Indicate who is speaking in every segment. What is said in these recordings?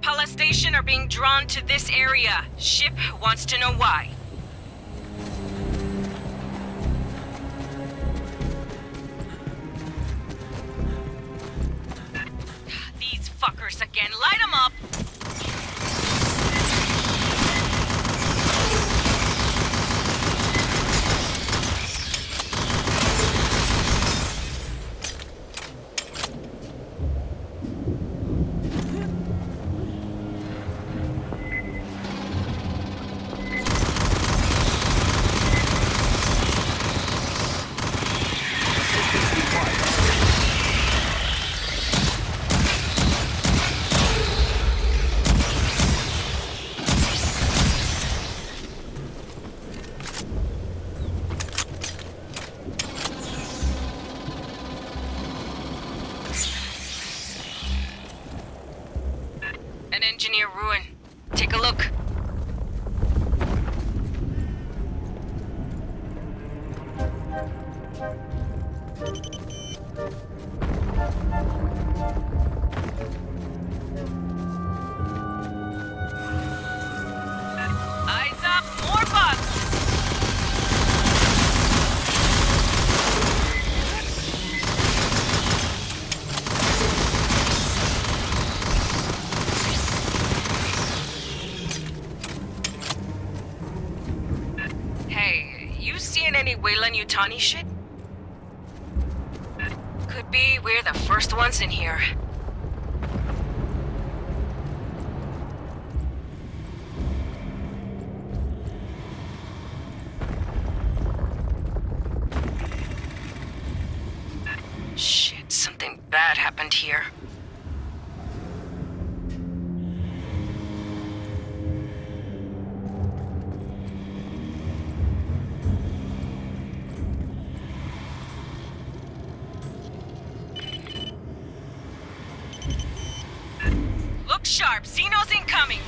Speaker 1: Pala Station are being drawn to this area. Ship wants to know why. These fuckers again. Light them up! Engineer ruin. Take a look. Eyes up, more bugs! Any Weyland-Yutani shit? Could be we're the first ones in here. Shit, something bad happened here. Sharp, Xenos incoming!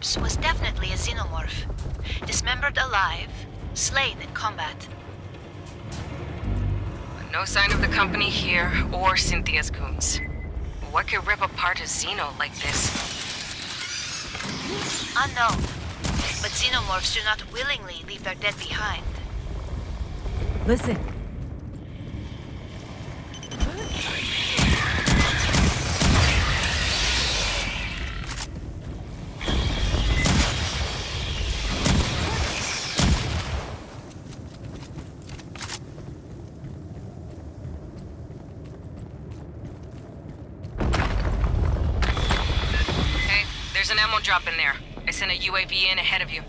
Speaker 2: corpse was definitely a xenomorph. Dismembered alive, slain in combat.
Speaker 1: No sign of the company here, or Cynthia's goons. What could rip apart a xeno like this?
Speaker 2: Unknown. But xenomorphs do not willingly leave their dead behind.
Speaker 3: Listen.
Speaker 1: There's an ammo drop in there. I sent a UAV in ahead of you.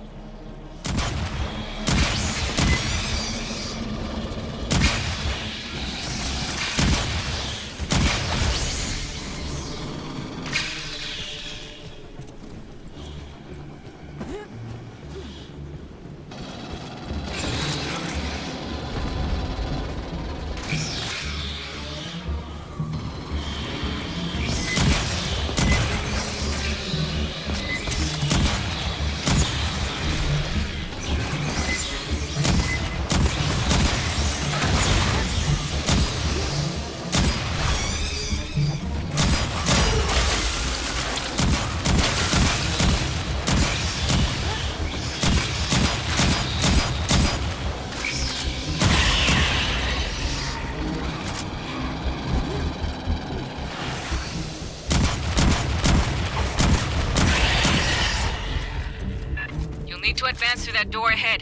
Speaker 1: advance through that door ahead.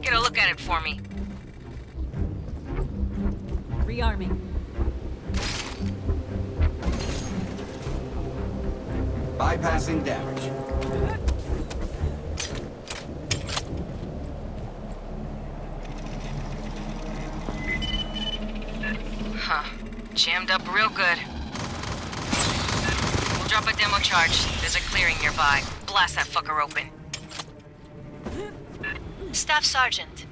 Speaker 1: Get a look at it for me.
Speaker 3: Rearming.
Speaker 4: Bypassing damage.
Speaker 1: Huh. Jammed up real good. We'll drop a demo charge. There's a clearing nearby. Blast that fucker open.
Speaker 2: Staff Sergeant,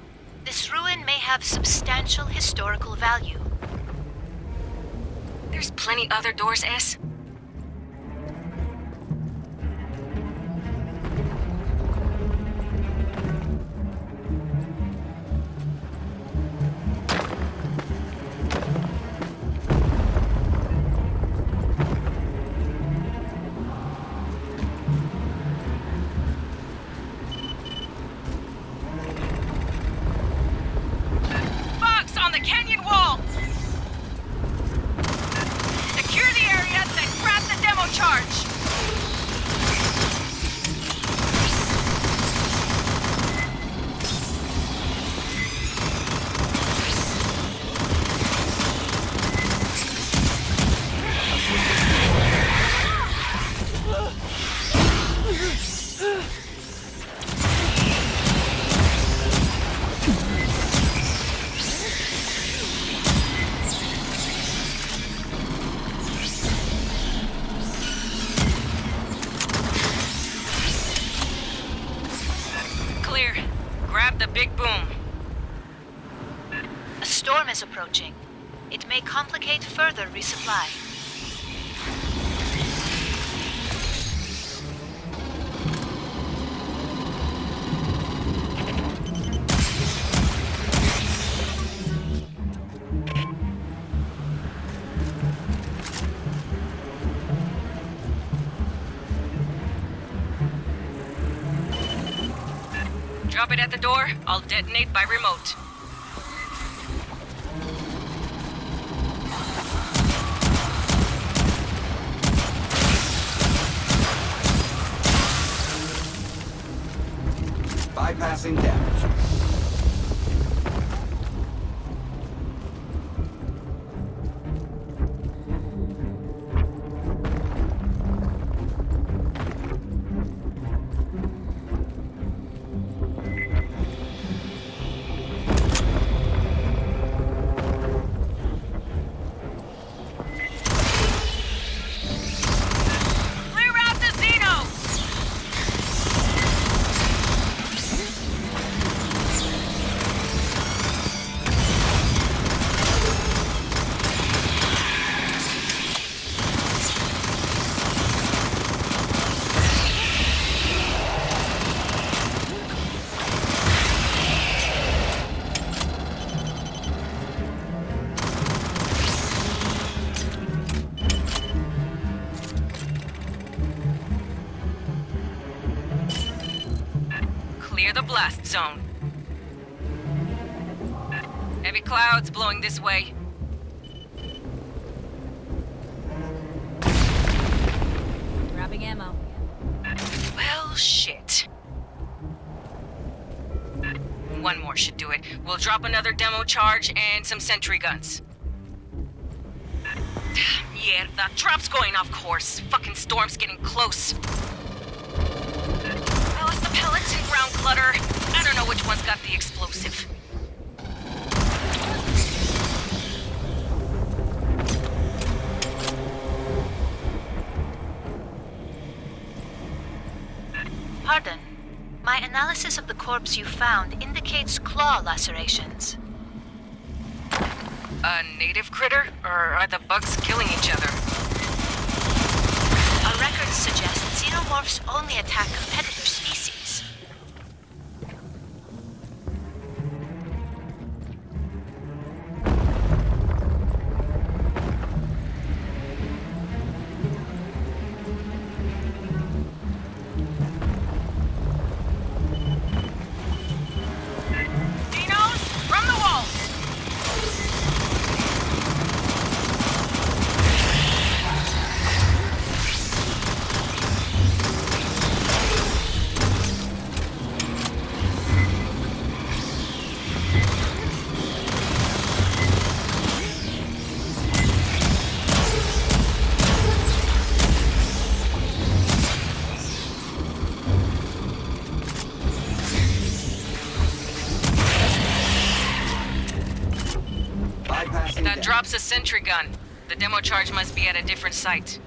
Speaker 2: this ruin may have substantial historical value.
Speaker 1: There's plenty other doors, S. Big boom.
Speaker 2: A storm is approaching. It may complicate further resupply.
Speaker 1: Drop it at the door. I'll detonate by remote.
Speaker 4: Bypassing damage.
Speaker 1: The blast zone. Heavy clouds blowing this way.
Speaker 3: Grabbing ammo.
Speaker 1: Well, shit. One more should do it. We'll drop another demo charge and some sentry guns. Yeah, the drop's going off course. Fucking storm's getting close. Pellets and ground clutter. I don't know which one's got the explosive.
Speaker 2: Pardon. My analysis of the corpse you found indicates claw lacerations.
Speaker 1: A native critter? Or are the bugs killing each other?
Speaker 2: Our records suggest xenomorphs only attack competitor species.
Speaker 4: Bypassing
Speaker 1: That
Speaker 4: damage.
Speaker 1: drops a sentry gun. The demo charge must be at a different site.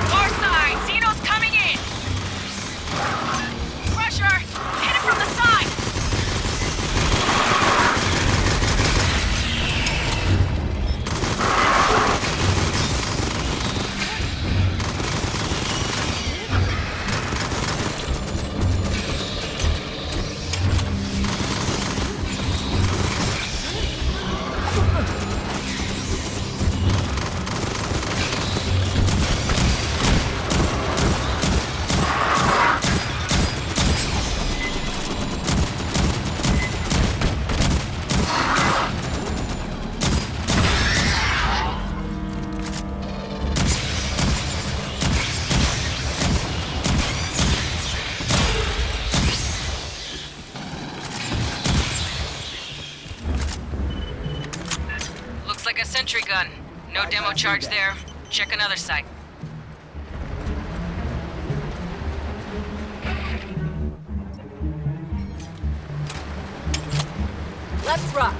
Speaker 1: Far side! Xeno's coming in! Pressure! Hit it from the side! Looks like a sentry gun. No demo charge there. Check another site.
Speaker 3: Let's rock.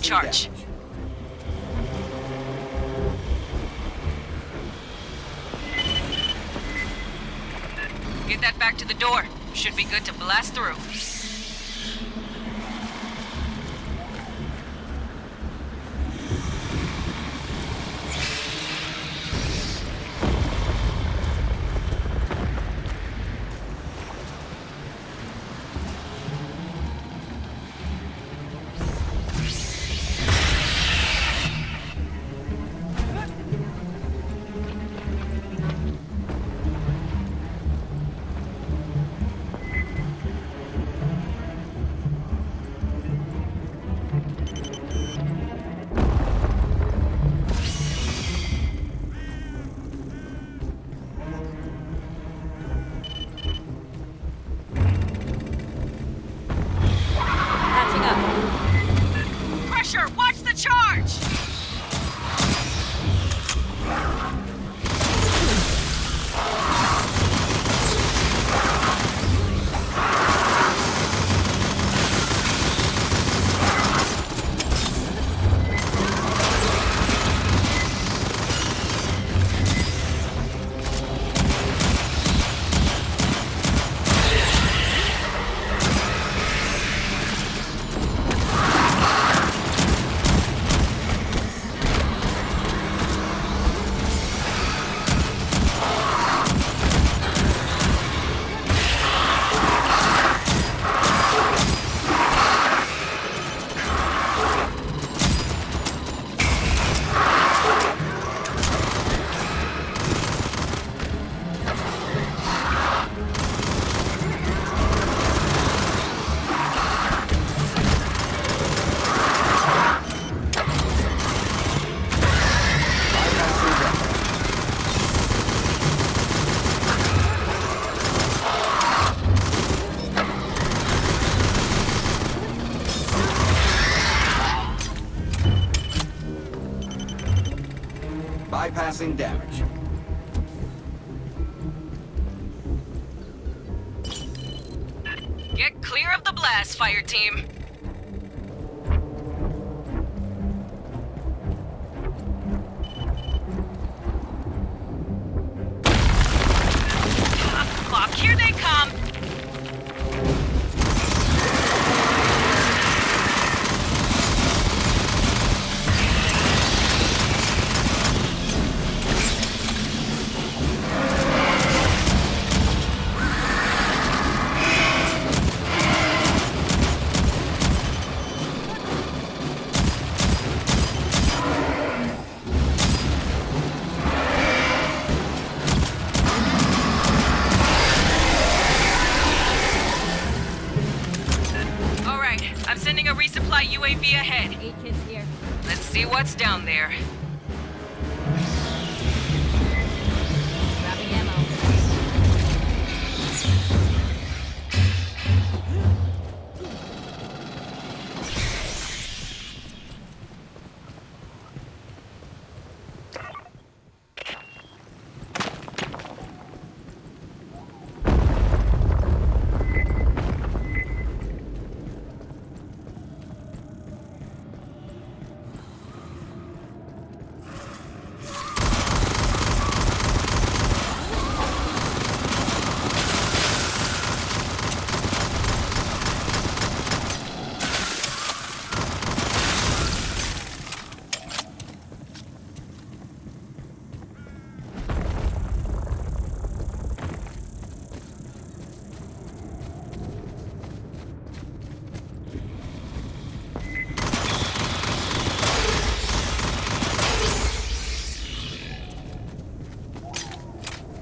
Speaker 1: charge.
Speaker 4: damage.
Speaker 1: Get that back to the door. Should be good to blast through.
Speaker 3: Patching up.
Speaker 1: Pressure! Watch the charge!
Speaker 4: Bypassing damage.
Speaker 1: Get clear of the blast, fire team. Up the clock. Here they come. I'm sending a resupply UAV ahead.
Speaker 3: 8 kids here.
Speaker 1: Let's see what's down there.
Speaker 3: Grabbing ammo.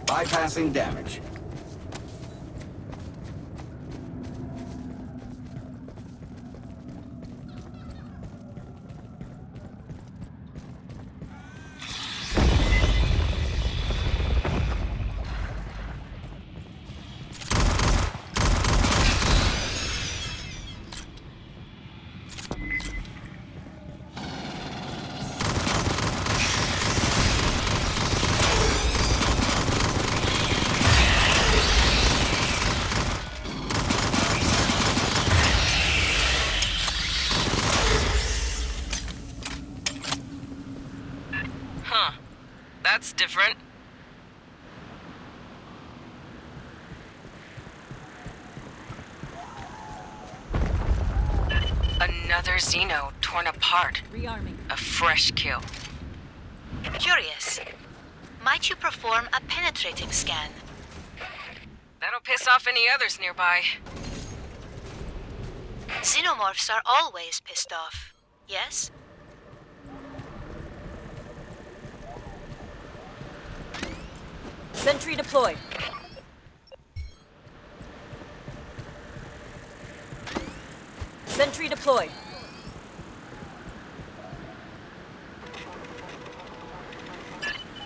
Speaker 4: Bypassing damage.
Speaker 1: That's different. Another Xeno torn apart.
Speaker 3: Rearming.
Speaker 1: A fresh kill.
Speaker 2: Curious. Might you perform a penetrating scan?
Speaker 1: That'll piss off any others nearby.
Speaker 2: Xenomorphs are always pissed off, yes?
Speaker 3: Sentry deployed. Sentry deployed.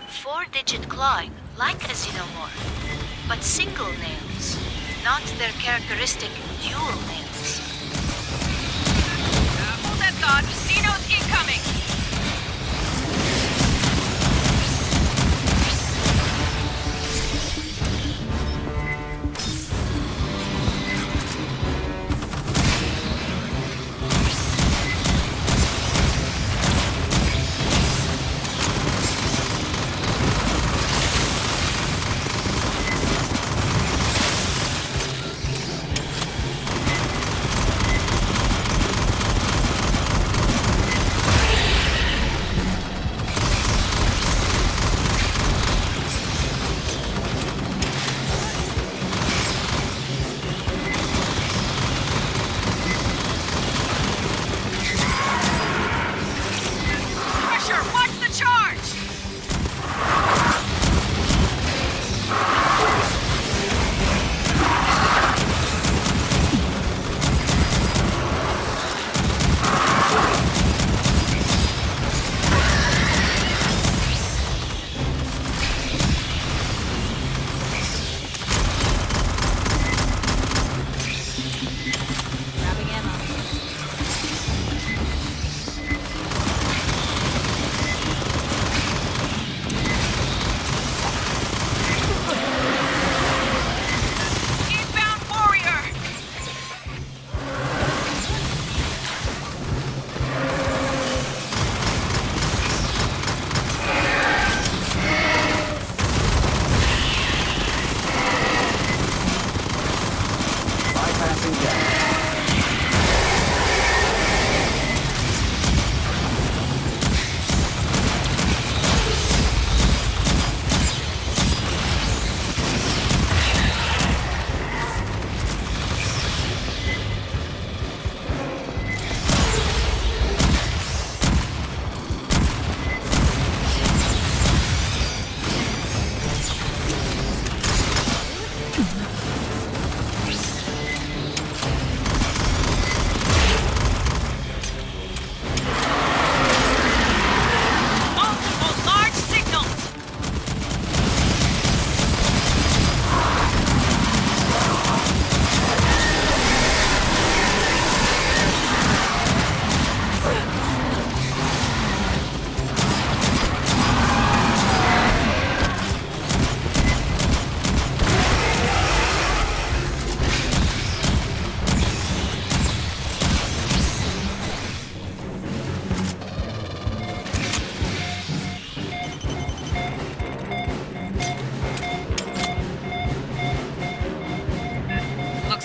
Speaker 2: Four-digit clawing, like a xenomorph, but single nails, not their characteristic dual nails.
Speaker 1: Hold that thought. Xeno's incoming!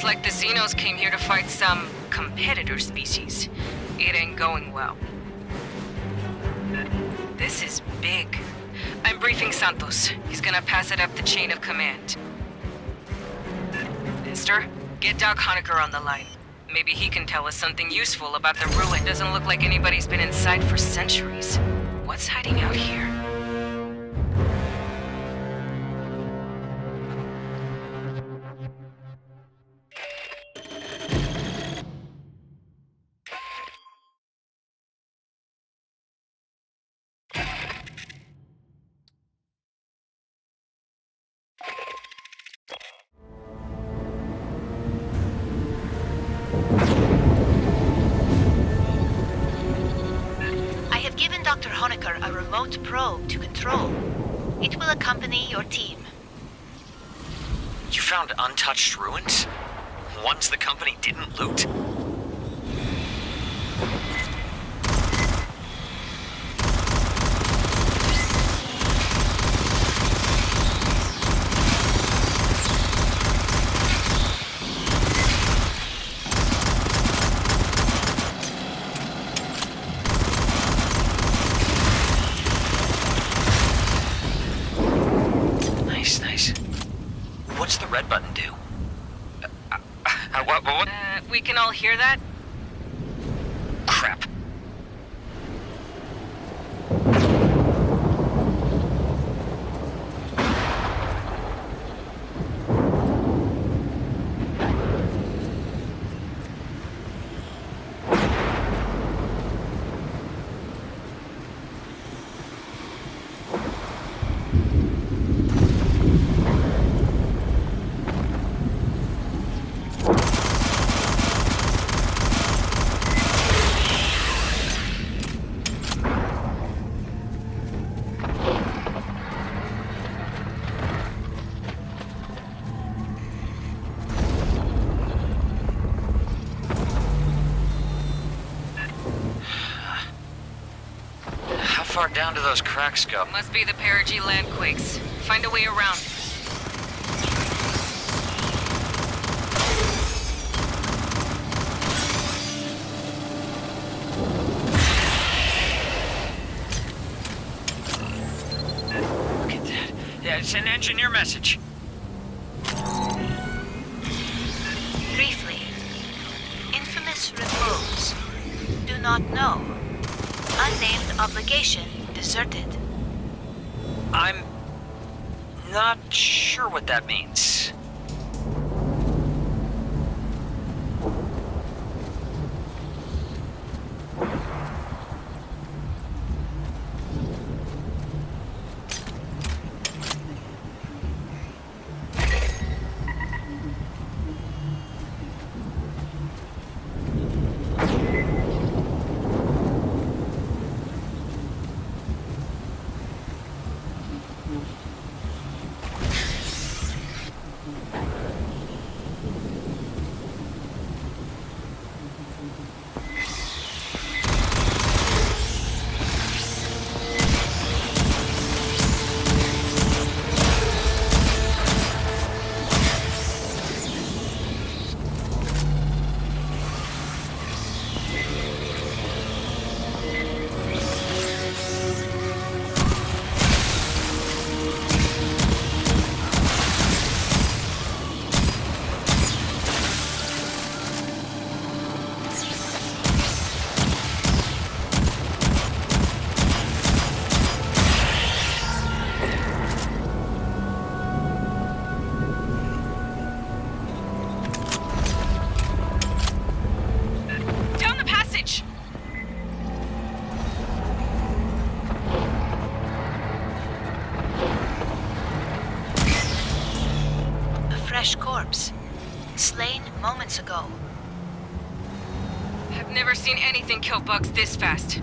Speaker 1: Like the Xenos came here to fight some competitor species. It ain't going well. This is big. I'm briefing Santos. He's gonna pass it up the chain of command. Mister, get Doc Honecker on the line. Maybe he can tell us something useful about the ruin. Doesn't look like anybody's been inside for centuries. What's hiding out here?
Speaker 2: Dr. Honecker a remote probe to control. It will accompany your team.
Speaker 5: You found untouched ruins? Ones the company didn't loot? What?
Speaker 1: We can all hear that?
Speaker 5: Crap. How far down do those cracks go?
Speaker 1: Must be the perigee landquakes. Find a way around.
Speaker 5: Look at that. Yeah, it's an engineer message.
Speaker 2: Briefly, infamous repose. Do not know. Unnamed obligation deserted.
Speaker 5: I'm not sure what that means.
Speaker 2: Fresh corpse. Slain moments ago.
Speaker 1: I've never seen anything kill bugs this fast.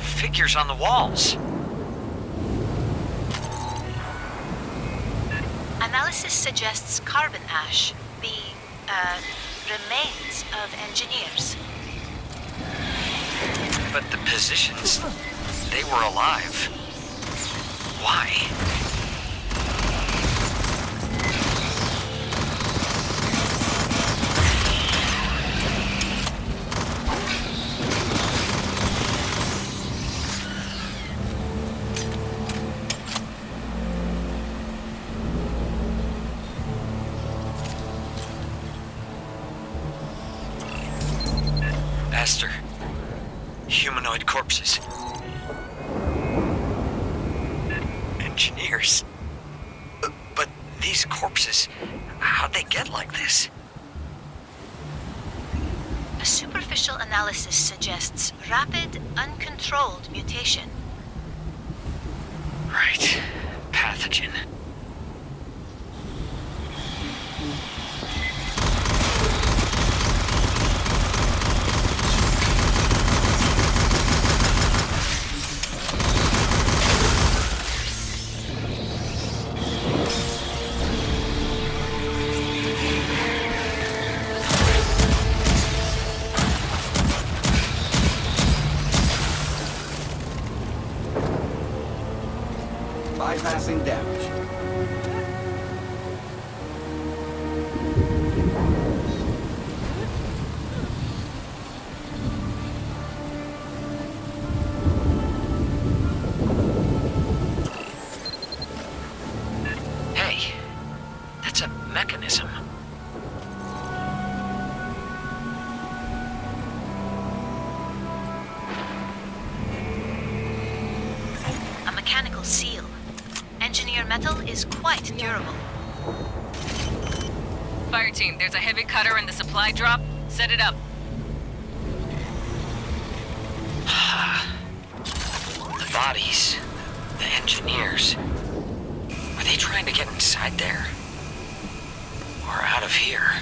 Speaker 5: Figures on the walls.
Speaker 2: Analysis suggests carbon ash, the remains of engineers.
Speaker 5: But the positions, they were alive. Why? Esther. Humanoid corpses. Engineers. But these corpses, how'd they get like this?
Speaker 2: A superficial analysis suggests rapid, uncontrolled mutation.
Speaker 5: Right. Pathogen.
Speaker 4: Bypassing damage.
Speaker 5: Hey, that's a mechanism.
Speaker 2: A mechanical seal. Engineer metal is quite durable.
Speaker 1: Fireteam, there's a heavy cutter in the supply drop. Set it up.
Speaker 5: The bodies, the engineers. Are they trying to get inside there? Or out of here?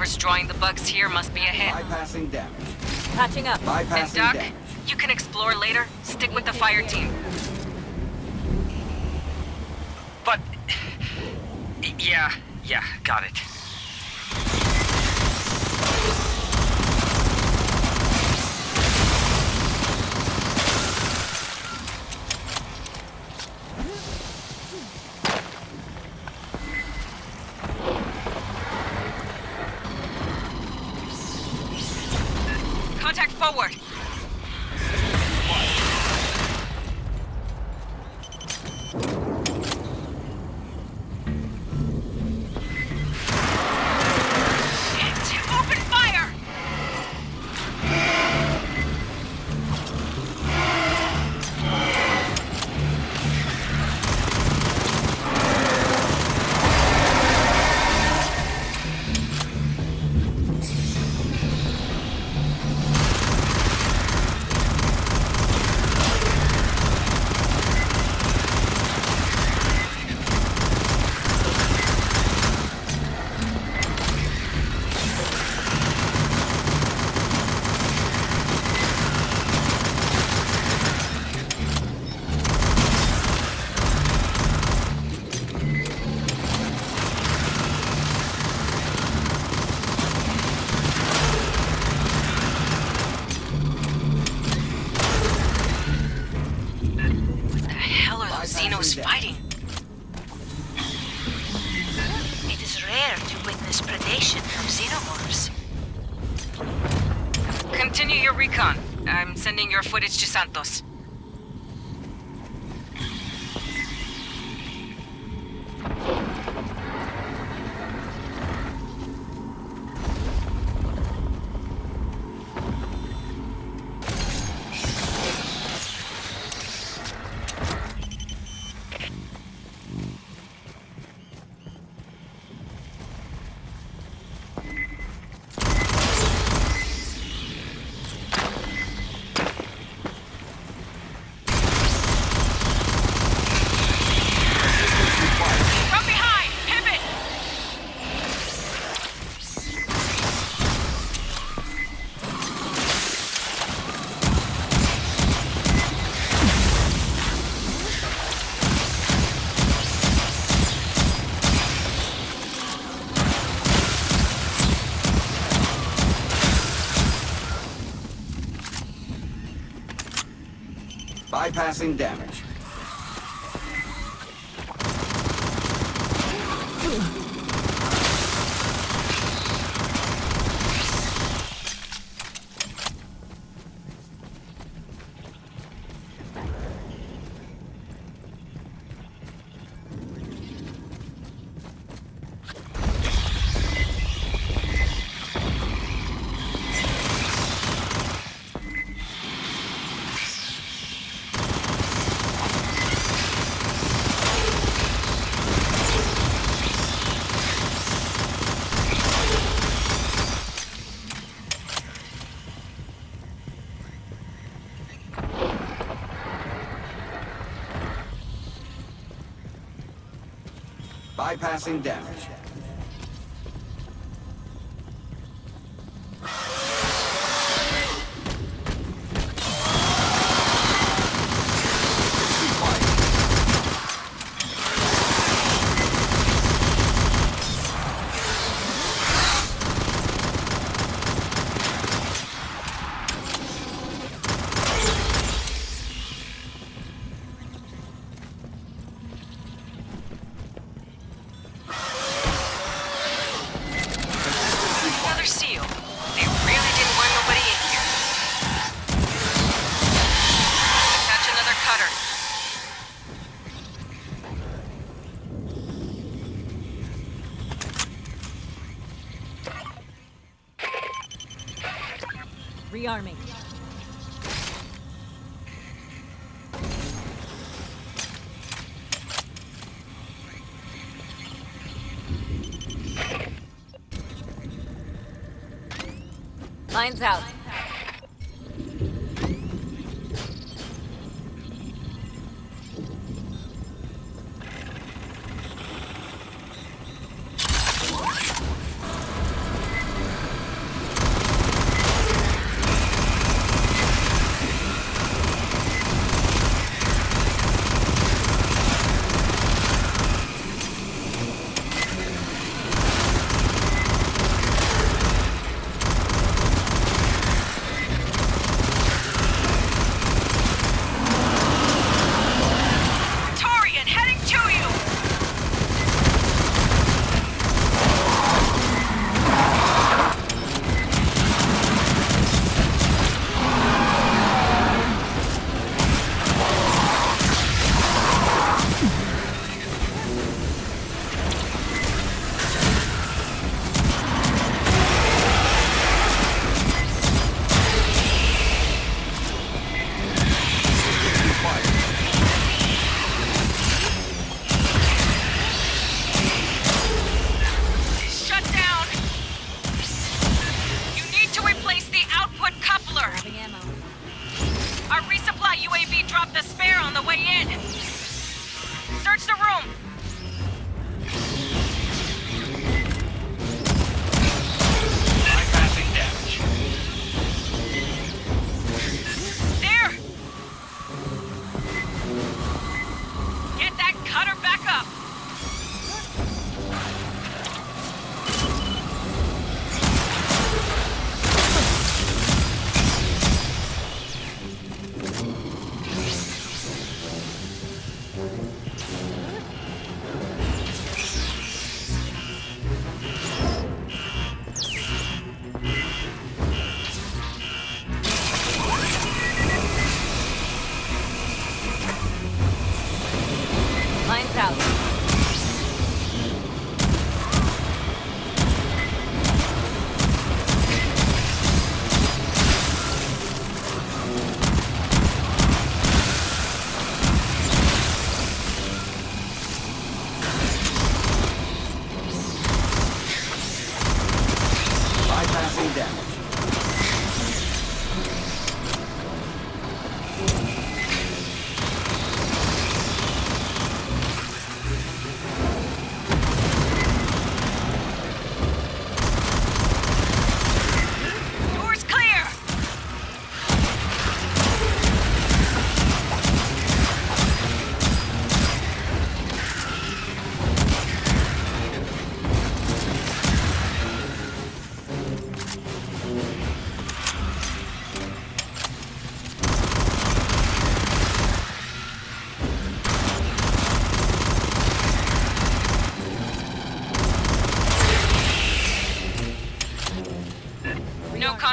Speaker 1: Destroying the bugs here must be a hit.
Speaker 4: Bypassing damage.
Speaker 3: Patching up.
Speaker 1: And
Speaker 4: Bypassing
Speaker 1: Doc,
Speaker 4: damage.
Speaker 1: you can explore later. Stick with the fire team.
Speaker 5: But... Yeah, got it.
Speaker 1: Contact forward. Open fire! Xenos fighting.
Speaker 2: It is rare to witness predation of xenomorphs.
Speaker 1: Continue your recon. I'm sending your footage to Santos.
Speaker 4: Bypassing damage. Bypassing damage.
Speaker 1: Another seal. They really didn't want nobody in here. Catch another cutter.
Speaker 3: Rearming. Lines out.
Speaker 1: Torian, heading to you! Shut down! You need to replace the output coupler!
Speaker 3: Having ammo.
Speaker 1: Our resupply UAV dropped the spare on the way in! Search the room!
Speaker 4: Bypassing damage.
Speaker 1: There! Get that cutter back up!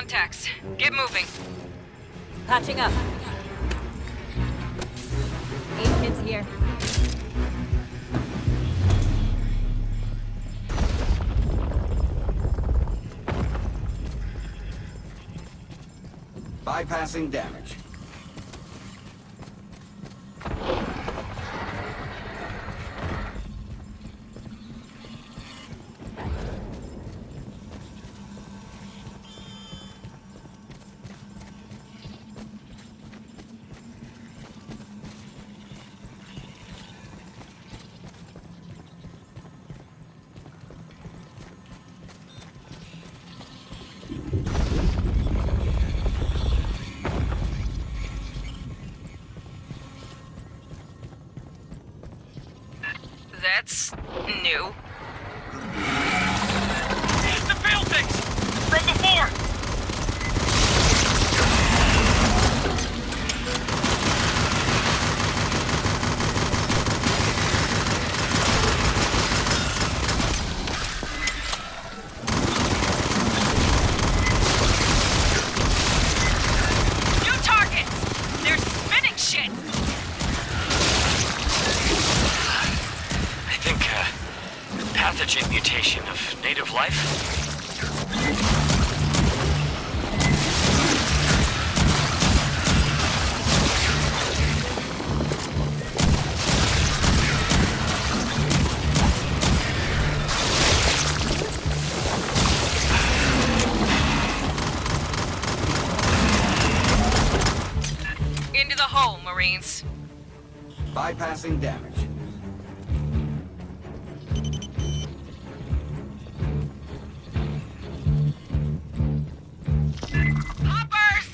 Speaker 1: contacts. Get moving.
Speaker 3: Patching up. 8 minutes here.
Speaker 4: Bypassing damage.
Speaker 1: That's new.
Speaker 6: The field things! From before!
Speaker 1: New targets! They're spinning shit!
Speaker 5: I think, pathogen mutation of native life?
Speaker 1: Into the hole, Marines.
Speaker 4: Bypassing damage.
Speaker 1: Hoppers!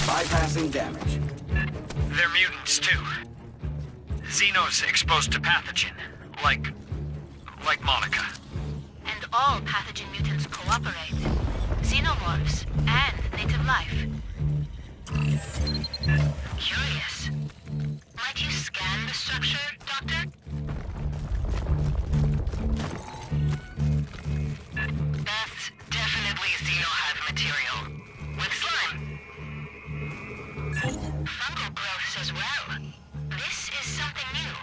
Speaker 4: Bypassing damage.
Speaker 6: They're mutants, too. Xenos exposed to pathogen. Like Monica.
Speaker 2: And all pathogen mutants cooperate. Xenomorphs and native life. Curious. Might you scan the structure, Doctor? That's definitely xenohive material. With slime. Fungal growths as well. This is something new.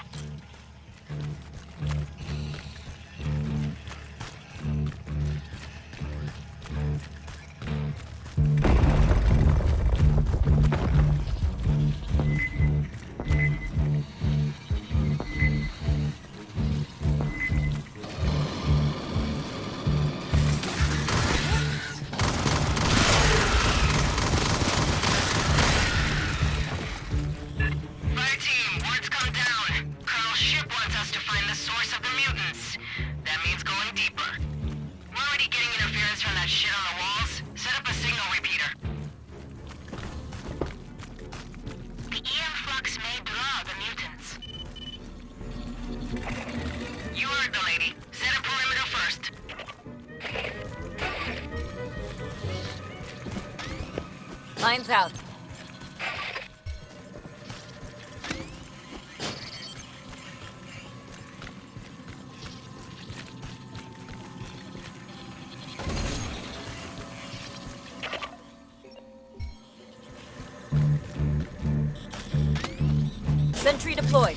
Speaker 6: Fireteam, word's come down. Colonel Ship wants us to find the source of the mutants. That means going deeper. We're already getting interference from that shit on the walls. Set up a signal repeater.
Speaker 2: The EM flux may draw the mutants.
Speaker 6: You heard the lady. Set a perimeter first.
Speaker 3: Lines out. Sentry deployed.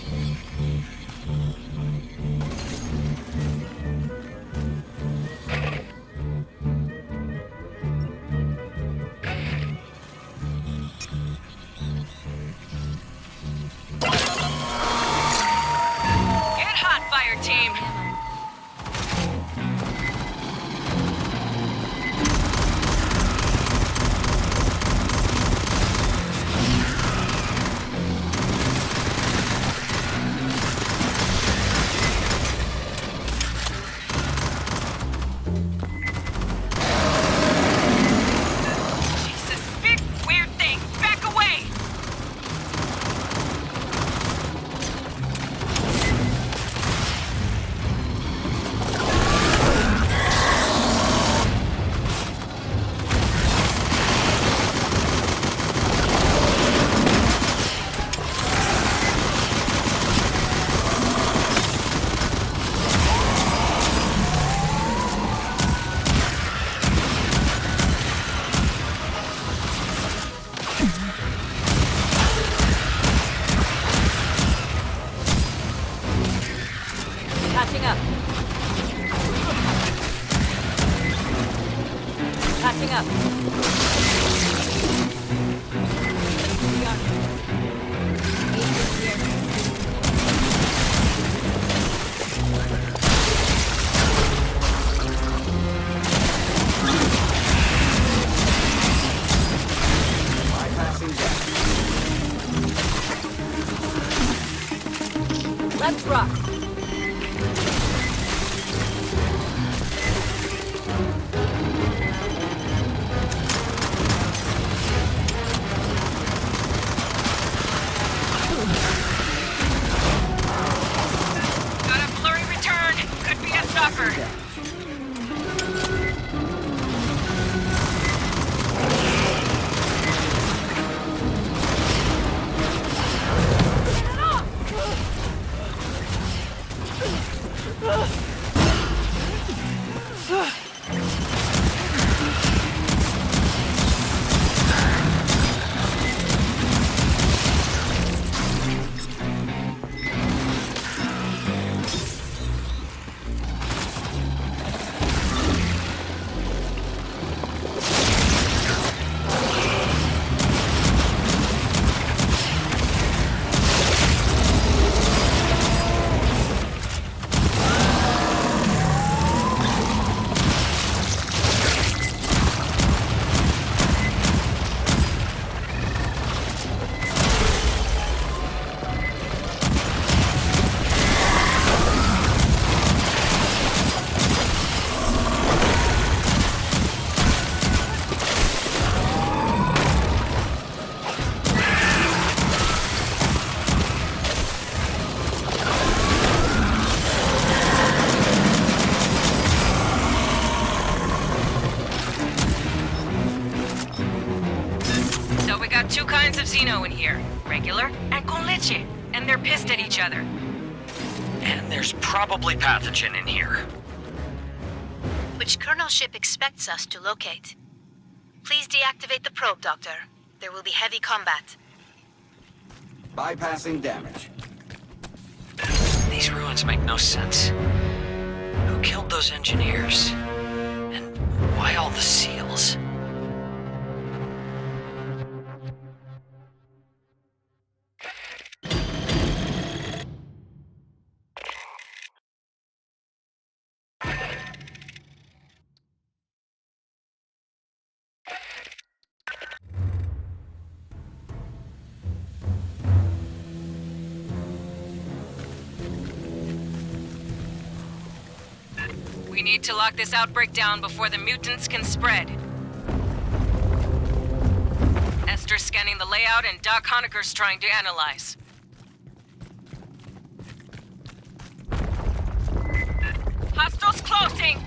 Speaker 1: Get hot, Fireteam!
Speaker 3: Let's rock.
Speaker 1: Got a blurry return. Could be a stalker. Two kinds of Xeno in here. Regular and con leche. And they're pissed at each other.
Speaker 5: And there's probably Pathogen in here.
Speaker 2: Which Colonel ship expects us to locate. Please deactivate the probe, Doctor. There will be heavy combat.
Speaker 4: Bypassing damage.
Speaker 5: These ruins make no sense. Who killed those engineers? And why all the seals?
Speaker 1: We need to lock this outbreak down before the mutants can spread. Esther's scanning the layout and Doc Honecker's trying to analyze. Hostiles closing!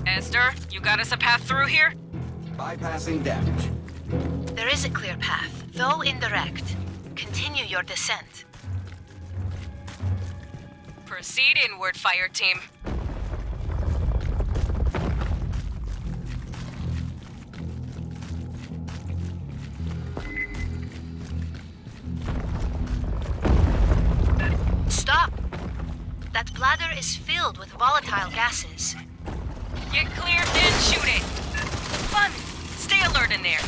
Speaker 1: Esther, you got us a path through here?
Speaker 4: Bypassing damage.
Speaker 2: There is a clear path, though indirect. Continue your descent.
Speaker 1: Proceed inward, Fireteam.
Speaker 2: Stop! That bladder is filled with volatile gases.
Speaker 1: Get clear, then shoot it. Fun! Stay alert in there.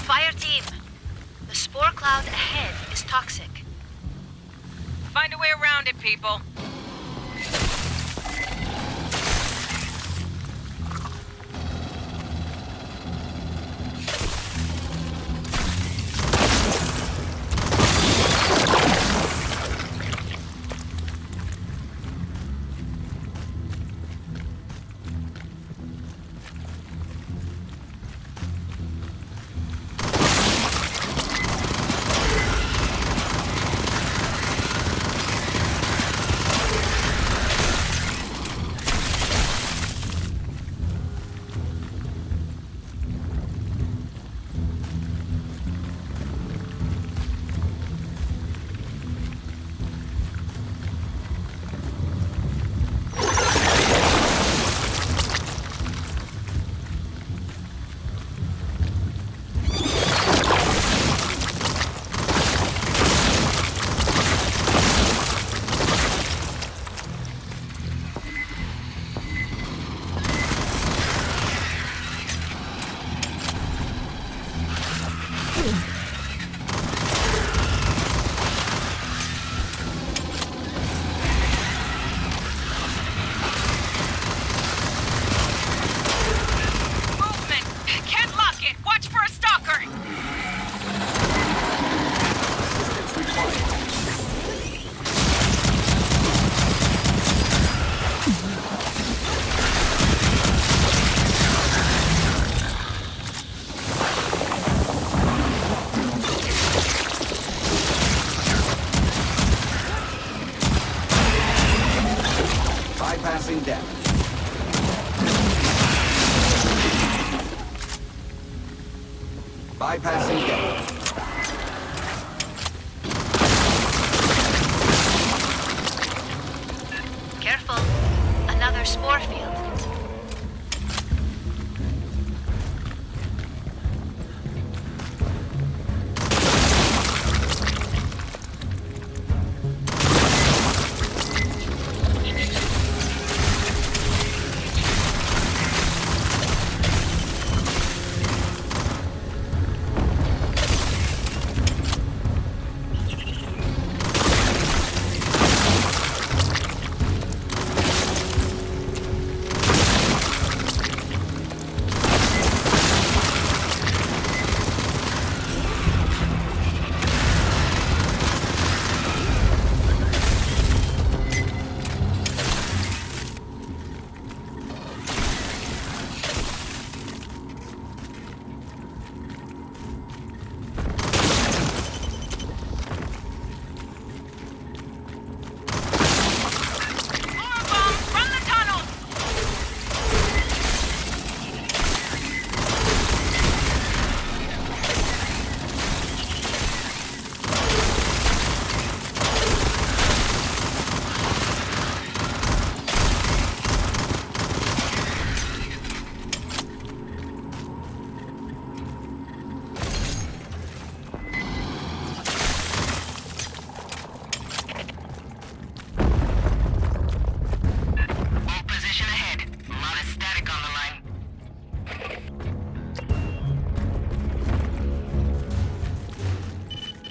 Speaker 2: Fireteam, the spore cloud ahead is toxic.
Speaker 1: Find a way around it, people.
Speaker 4: Bypassing damage.
Speaker 2: Careful. Another spore field.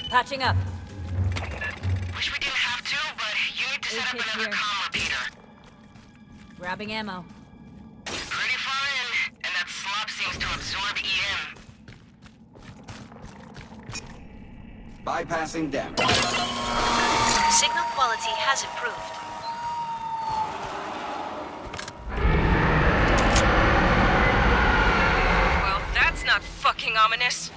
Speaker 3: Patching up.
Speaker 6: Wish we didn't have to, but you need to set up
Speaker 3: Agent's
Speaker 6: another
Speaker 3: here.
Speaker 6: comm repeater.
Speaker 3: Grabbing ammo.
Speaker 6: Pretty far in, and that slop seems to absorb EM.
Speaker 4: Bypassing damage.
Speaker 2: Signal quality has improved.
Speaker 1: Well, that's not fucking ominous.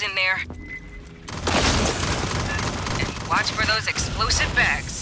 Speaker 1: in there. And watch for those explosive bags.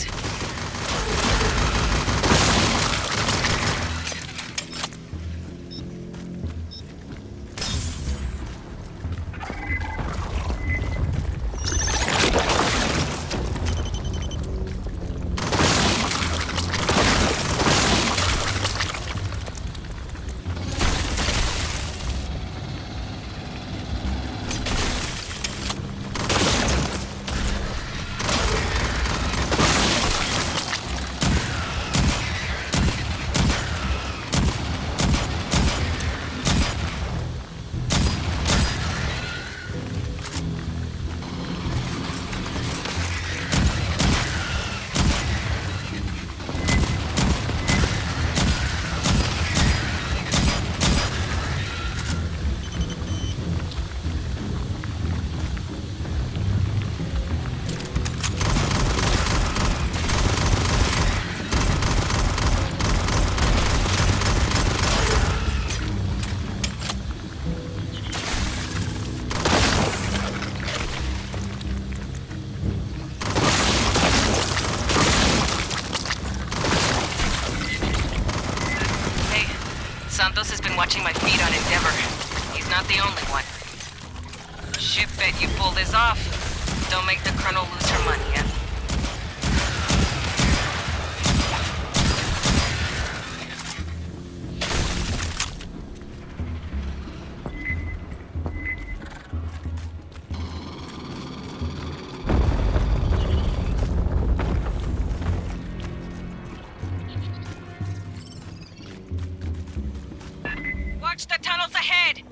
Speaker 1: Santos has been watching my feed on Endeavor. He's not the only one. Ship bet you pull this off. Don't make the Colonel lose her money, yeah? Watch the tunnels ahead!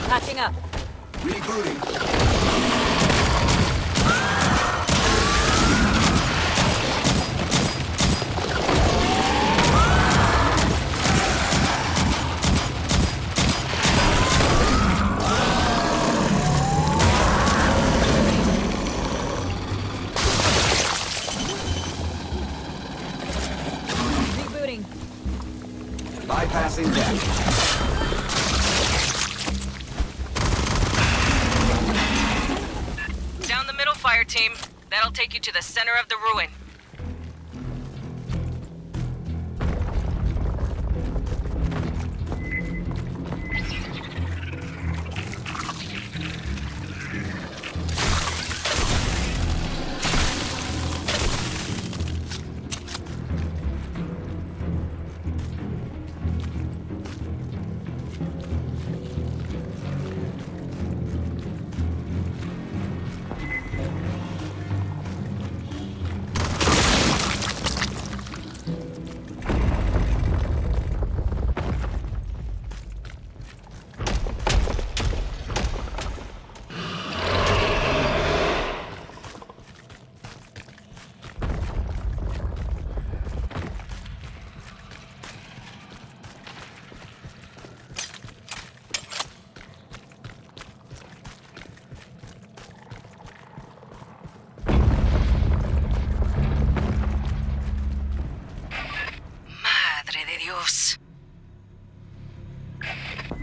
Speaker 3: Patching up.
Speaker 4: Rebooting.
Speaker 3: Rebooting.
Speaker 4: Bypassing deck.
Speaker 1: Down the middle, fire team. That'll take you to the center of the ruin.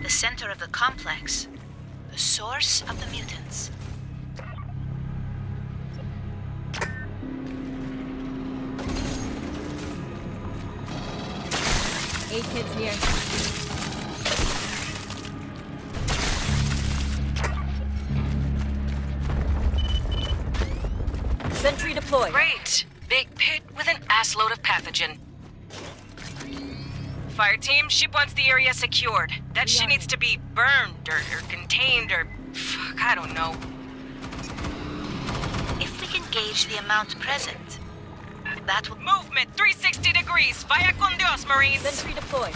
Speaker 2: The center of the complex. The source of the mutants.
Speaker 3: Eight kids here. Sentry deployed.
Speaker 1: Great. Big pit with an assload of pathogen. Fireteam, ship wants the area secured. That shit needs to be burned or contained or... Fuck, I don't know.
Speaker 2: If we can gauge the amount present, that would...
Speaker 1: Movement 360 degrees. Vaya con Dios, Marines.
Speaker 3: Sentry deployed.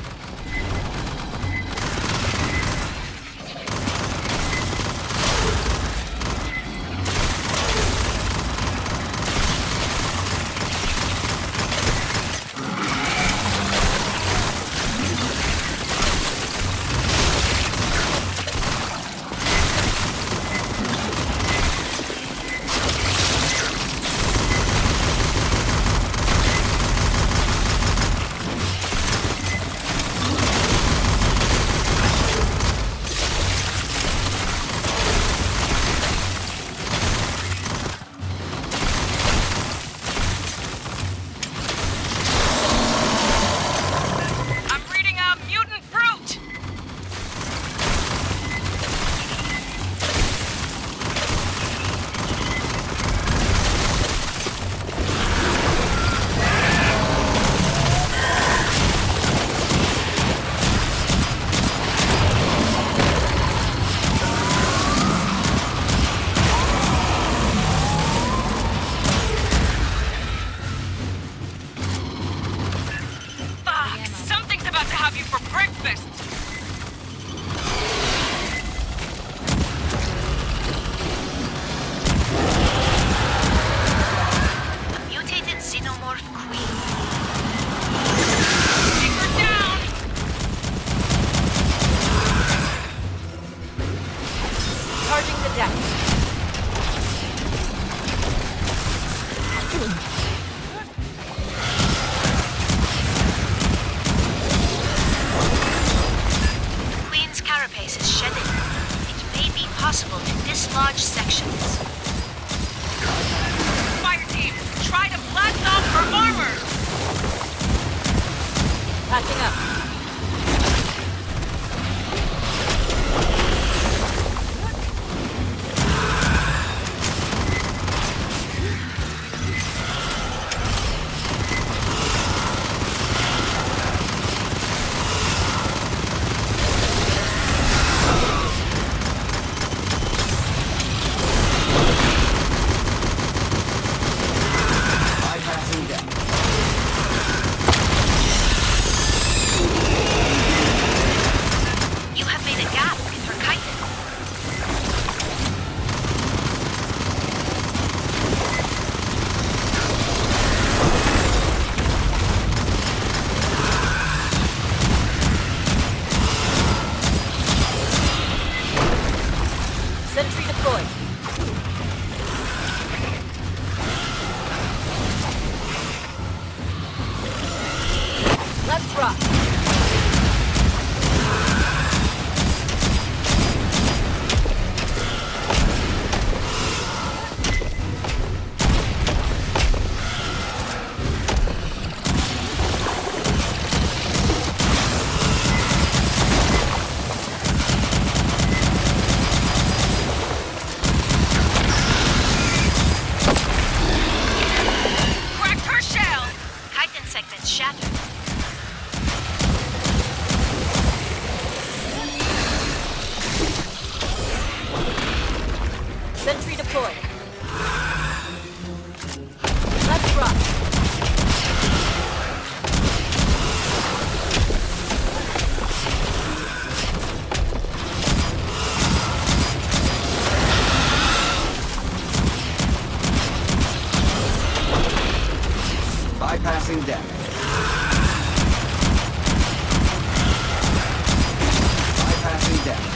Speaker 4: Bypassing damage. Bypassing damage.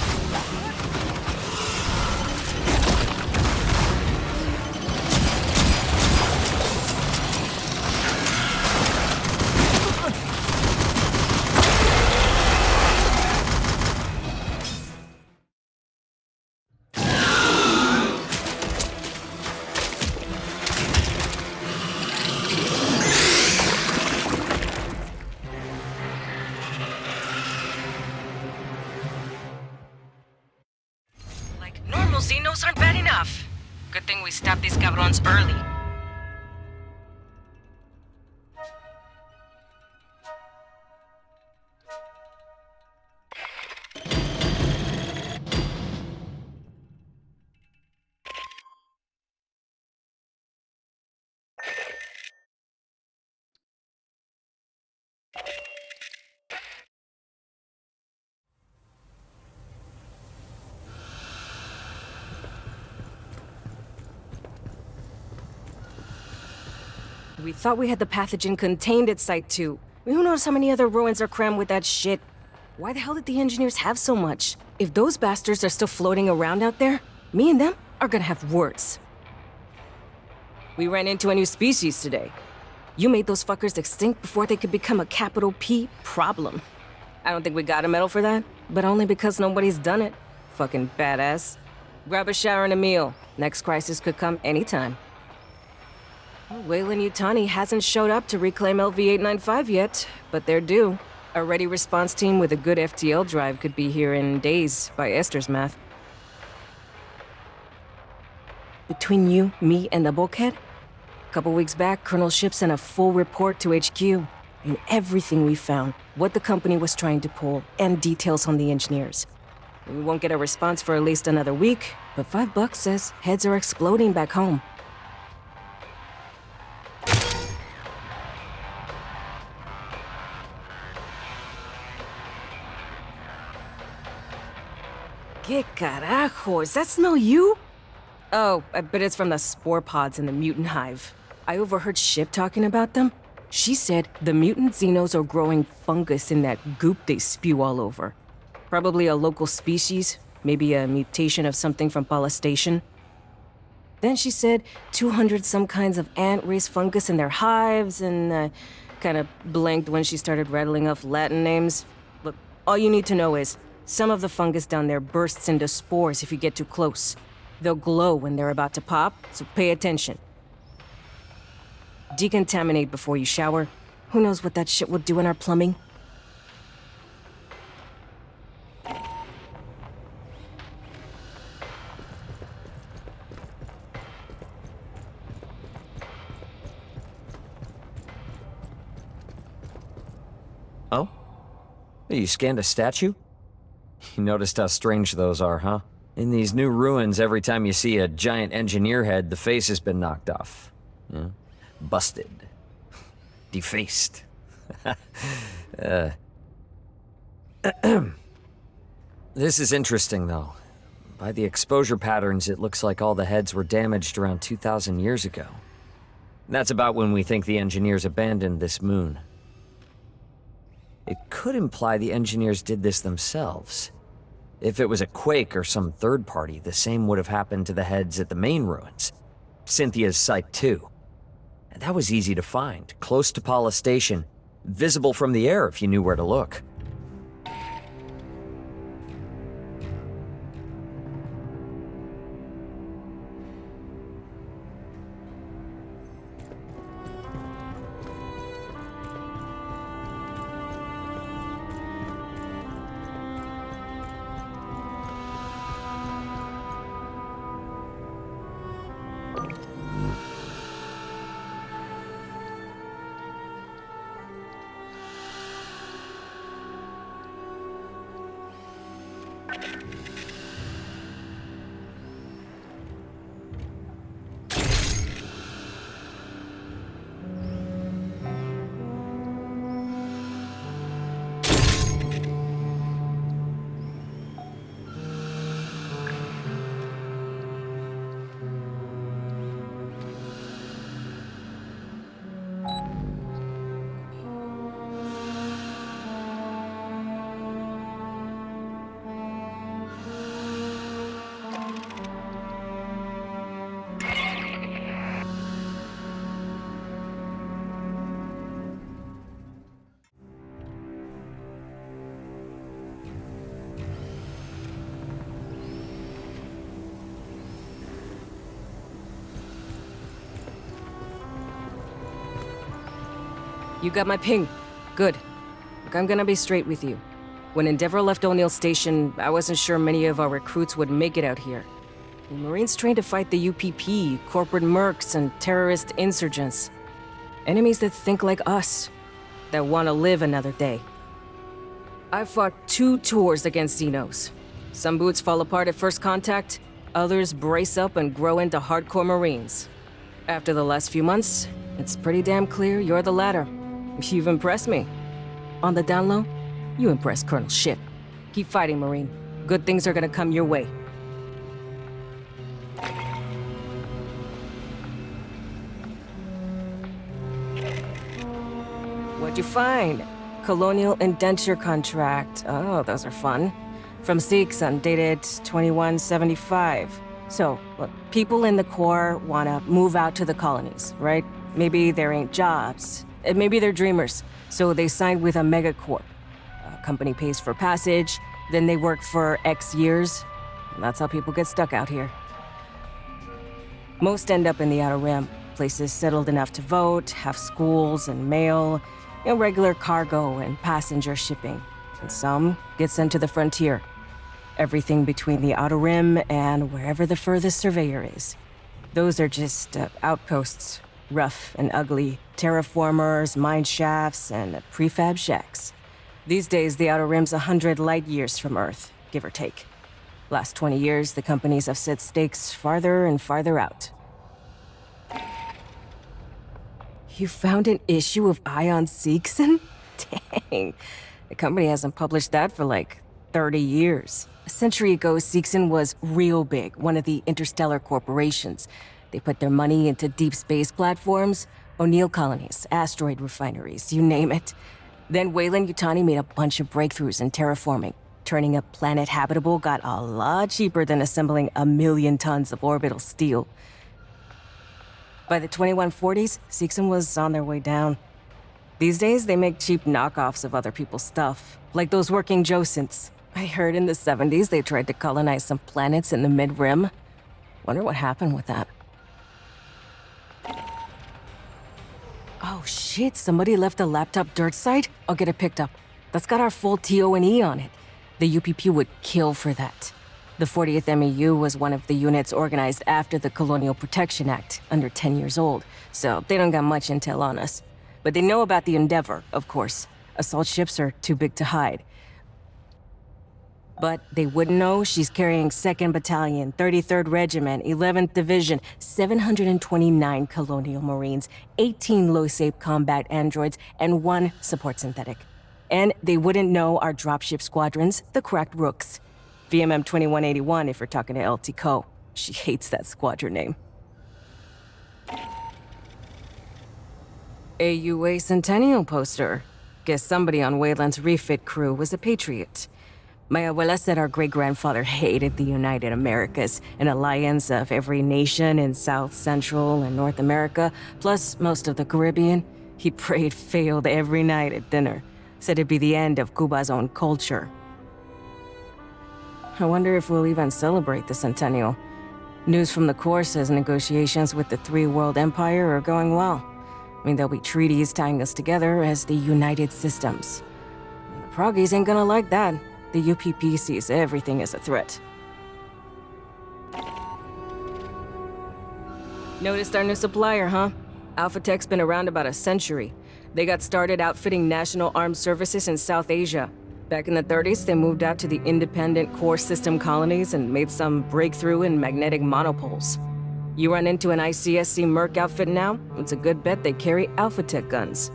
Speaker 1: Xenos aren't bad enough. Good thing we stopped these cabrons early. We thought we had the pathogen contained at Site 2. Who knows how many other ruins are crammed with that shit? Why the hell did the engineers have so much? If those bastards are still floating around out there, me and them are gonna have words. We ran into a new species today. You made those fuckers extinct before they could become a capital P problem. I don't think we got a medal for that, but only because nobody's done it. Fucking badass. Grab a shower and a meal. Next crisis could come anytime. Weyland Yutani hasn't showed up to reclaim LV-895 yet, but they're due. A ready response team with a good FTL drive could be here in days, by Esther's math. Between you, me, and the bulkhead? A couple weeks back, Colonel Ship sent a full report to HQ. And everything we found, what the company was trying to pull, and details on the engineers. We won't get a response for at least another week, but $5 says heads are exploding back home. Que carajo, is that smell you? Oh, I bet it's from the spore pods in the mutant hive. I overheard Ship talking about them. She said the mutant xenos are growing fungus in that goop they spew all over. Probably a local species, maybe a mutation of something from Pala Station. Then she said 200 some kinds of ant race fungus in their hives, and kind of blanked when she started rattling off Latin names. Look, all you need to know is some of the fungus down there bursts into spores if you get too close. They'll glow when they're about to pop, so pay attention. Decontaminate before you shower. Who knows what that shit will do in our plumbing?
Speaker 5: Oh? You scanned a statue? You noticed how strange those are, huh? In these new ruins, every time you see a giant engineer head, the face has been knocked off. Yeah? Busted. Defaced. This is interesting, though. By the exposure patterns, it looks like all the heads were damaged around 2,000 years ago. That's about when we think the engineers abandoned this moon. It could imply the engineers did this themselves. If it was a quake or some third party, the same would have happened to the heads at the main ruins. Cynthia's Site 2. And that was easy to find, close to Pala Station, visible from the air if you knew where to look.
Speaker 1: You got my ping. Good. Look, I'm gonna be straight with you. When Endevor left O'Neill Station, I wasn't sure many of our recruits would make it out here. The Marines trained to fight the UPP, corporate mercs, and terrorist insurgents. Enemies that think like us, that want to live another day. I fought 2 tours against Xenos. Some boots fall apart at first contact, others brace up and grow into hardcore Marines. After the last few months, it's pretty damn clear you're the latter. You've impressed me. On the down low, you impressed Colonel Ship. Keep fighting, Marine. Good things are gonna come your way. What'd you find? Colonial indenture contract. Oh, those are fun. From Seekson, dated 2175. So, look, people in the Corps want to move out to the colonies, right? Maybe there ain't jobs. Maybe they're dreamers. So they signed with a megacorp. A company pays for passage, then they work for X years. And that's how people get stuck out here. Most end up in the Outer Rim. Places settled enough to vote, have schools and mail, regular cargo and passenger shipping. And some get sent to the frontier. Everything between the Outer Rim and wherever the furthest surveyor is. Those are just outposts, rough and ugly, terraformers, mine shafts, and prefab shacks. These days, the Outer Rim's 100 light years from Earth, give or take. Last 20 years, the companies have set stakes farther and farther out. You found an issue of Ion Seekson? Dang. The company hasn't published that for like 30 years. A century ago, Seekson was real big, one of the interstellar corporations. They put their money into deep space platforms, O'Neill colonies, asteroid refineries, you name it. Then Weyland-Yutani made a bunch of breakthroughs in terraforming. Turning a planet habitable got a lot cheaper than assembling 1 million tons of orbital steel. By the 2140s, Seekson was on their way down. These days, they make cheap knockoffs of other people's stuff, like those working Josynths. I heard in the 70s they tried to colonize some planets in the mid-rim. Wonder what happened with that. Oh shit, somebody left a laptop dirt site? I'll get it picked up. That's got our full TO&E on it. The UPP would kill for that. The 40th MEU was one of the units organized after the Colonial Protection Act, under 10 years old, so they don't got much intel on us. But they know about the Endeavor, of course. Assault ships are too big to hide. But they wouldn't know she's carrying 2nd Battalion, 33rd Regiment, 11th Division, 729 Colonial Marines, 18 low-safe combat androids, and 1 support synthetic. And they wouldn't know our dropship squadrons, the Cracked Rooks. VMM 2181 if you're talking to LT Co. She hates that squadron name. AUA Centennial poster. Guess somebody on Wayland's refit crew was a patriot. My abuela said our great-grandfather hated the United Americas, an alliance of every nation in South, Central, and North America, plus most of the Caribbean. He prayed failed every night at dinner. Said it'd be the end of Cuba's own culture. I wonder if we'll even celebrate the centennial. News from the Corps says negotiations with the Three-World Empire are going well. I mean, there'll be treaties tying us together as the United Systems. The Proggies ain't gonna like that. The UPP sees everything as a threat. Noticed our new supplier, huh? Alpha Tech's been around about a century. They got started outfitting National Armed Services in South Asia. Back in the 30s, they moved out to the independent core system colonies and made some breakthrough in magnetic monopoles. You run into an ICSC Merc outfit now, it's a good bet they carry Alpha Tech guns.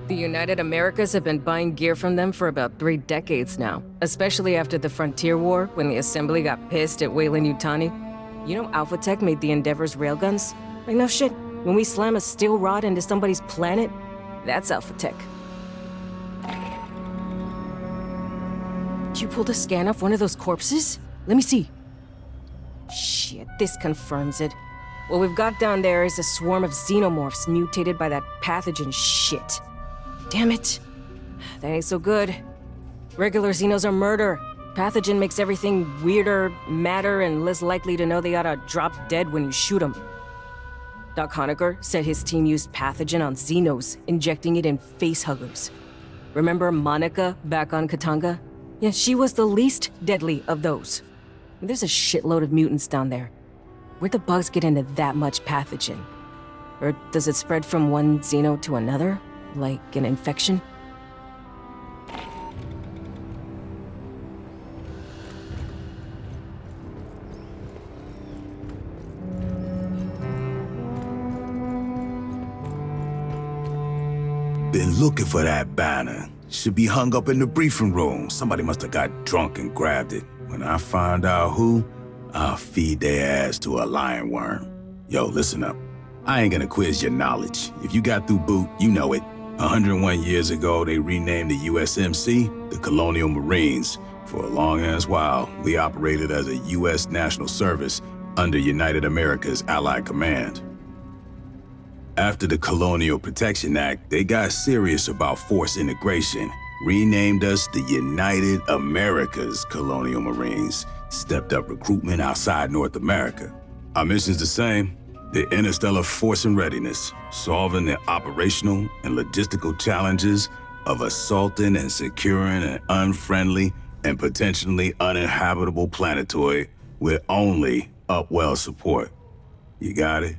Speaker 1: The United Americas have been buying gear from them for about 3 decades now, especially after the Frontier War, when the Assembly got pissed at Weyland-Yutani. You know Alpha Tech made the Endeavor's railguns? Like, no shit. When we slam a steel rod into somebody's planet, that's Alpha Tech. You pulled a scan off one of those corpses? Let me see. Shit, this confirms it. What we've got down there is a swarm of xenomorphs mutated by that pathogen shit. Damn it. That ain't so good. Regular xenos are murder. Pathogen makes everything weirder, madder, and less likely to know they oughta drop dead when you shoot them. Doc Honecker said his team used pathogen on xenos, injecting it in facehuggers. Remember Monica back on Katanga? Yeah, she was the least deadly of those. There's a shitload of mutants down there. Where'd the bugs get into that much pathogen? Or does it spread from one xeno to another? Like an infection?
Speaker 7: Been looking for that banner. Should be hung up in the briefing room. Somebody must have got drunk and grabbed it. When I find out who, I'll feed their ass to a lion worm. Yo, listen up. I ain't gonna quiz your knowledge. If you got through boot, you know it. 101 years ago, they renamed the USMC the Colonial Marines. For a long-ass while, we operated as a U.S. National Service under United America's Allied Command. After the Colonial Protection Act, they got serious about force integration, renamed us the United America's Colonial Marines, stepped up recruitment outside North America. Our mission's the same, the interstellar force and readiness, solving the operational and logistical challenges of assaulting and securing an unfriendly and potentially uninhabitable planetoid with only upwell support. You got it?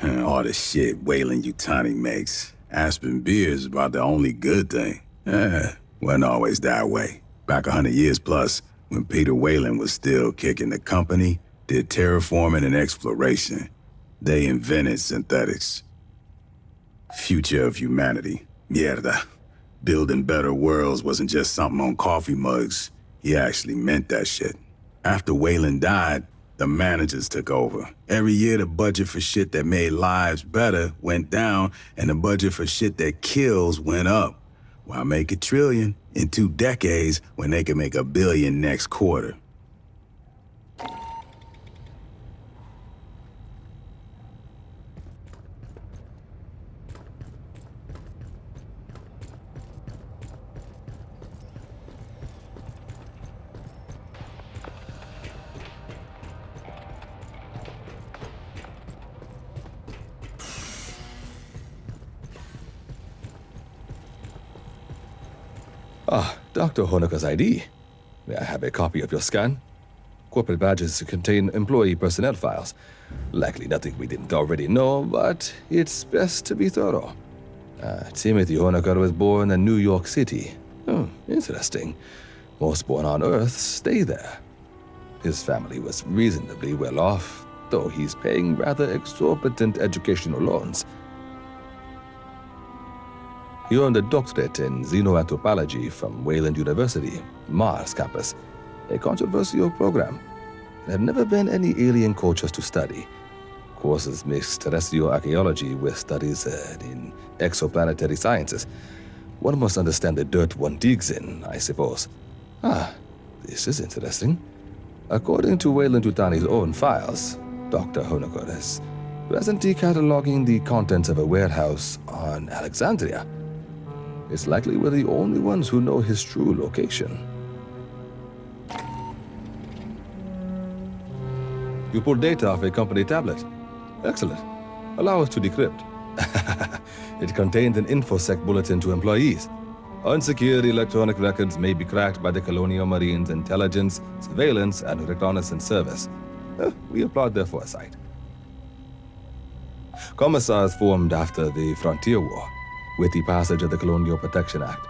Speaker 7: All the shit Weyland-Yutani makes. Aspen beer is about the only good thing. Wasn't always that way. Back 100 years plus, when Peter Weyland was still kicking the company, did terraforming and exploration. They invented synthetics. Future of humanity. Mierda. Building better worlds wasn't just something on coffee mugs. He actually meant that shit. After Weyland died, the managers took over. Every year the budget for shit that made lives better went down, and the budget for shit that kills went up. Why make $1 trillion in 2 decades when they can make $1 billion next quarter?
Speaker 8: Ah, Dr. Honeka's ID. May I have a copy of your scan? Corporate badges contain employee personnel files. Likely nothing we didn't already know, but it's best to be thorough. Timothy Honecker was born in New York City. Oh, interesting. Most born on Earth stay there. His family was reasonably well off, though he's paying rather exorbitant educational loans. He earned a doctorate in xenoanthropology from Wayland University, Mars campus, a controversial program. There have never been any alien cultures to study. Courses mix terrestrial archaeology with studies in exoplanetary sciences. One must understand the dirt one digs in, I suppose. Ah, this is interesting. According to Weyland-Yutani's own files, Dr. Honecker is presently cataloging the contents of a warehouse on Alexandria. It's likely we're the only ones who know his true location. You pulled data off a company tablet. Excellent. Allow us to decrypt. It contained an InfoSec bulletin to employees. Unsecured electronic records may be cracked by the Colonial Marines' Intelligence, Surveillance, and Reconnaissance Service. We applaud their foresight. Commissars formed after the Frontier War. With the passage of the Colonial Protection Act,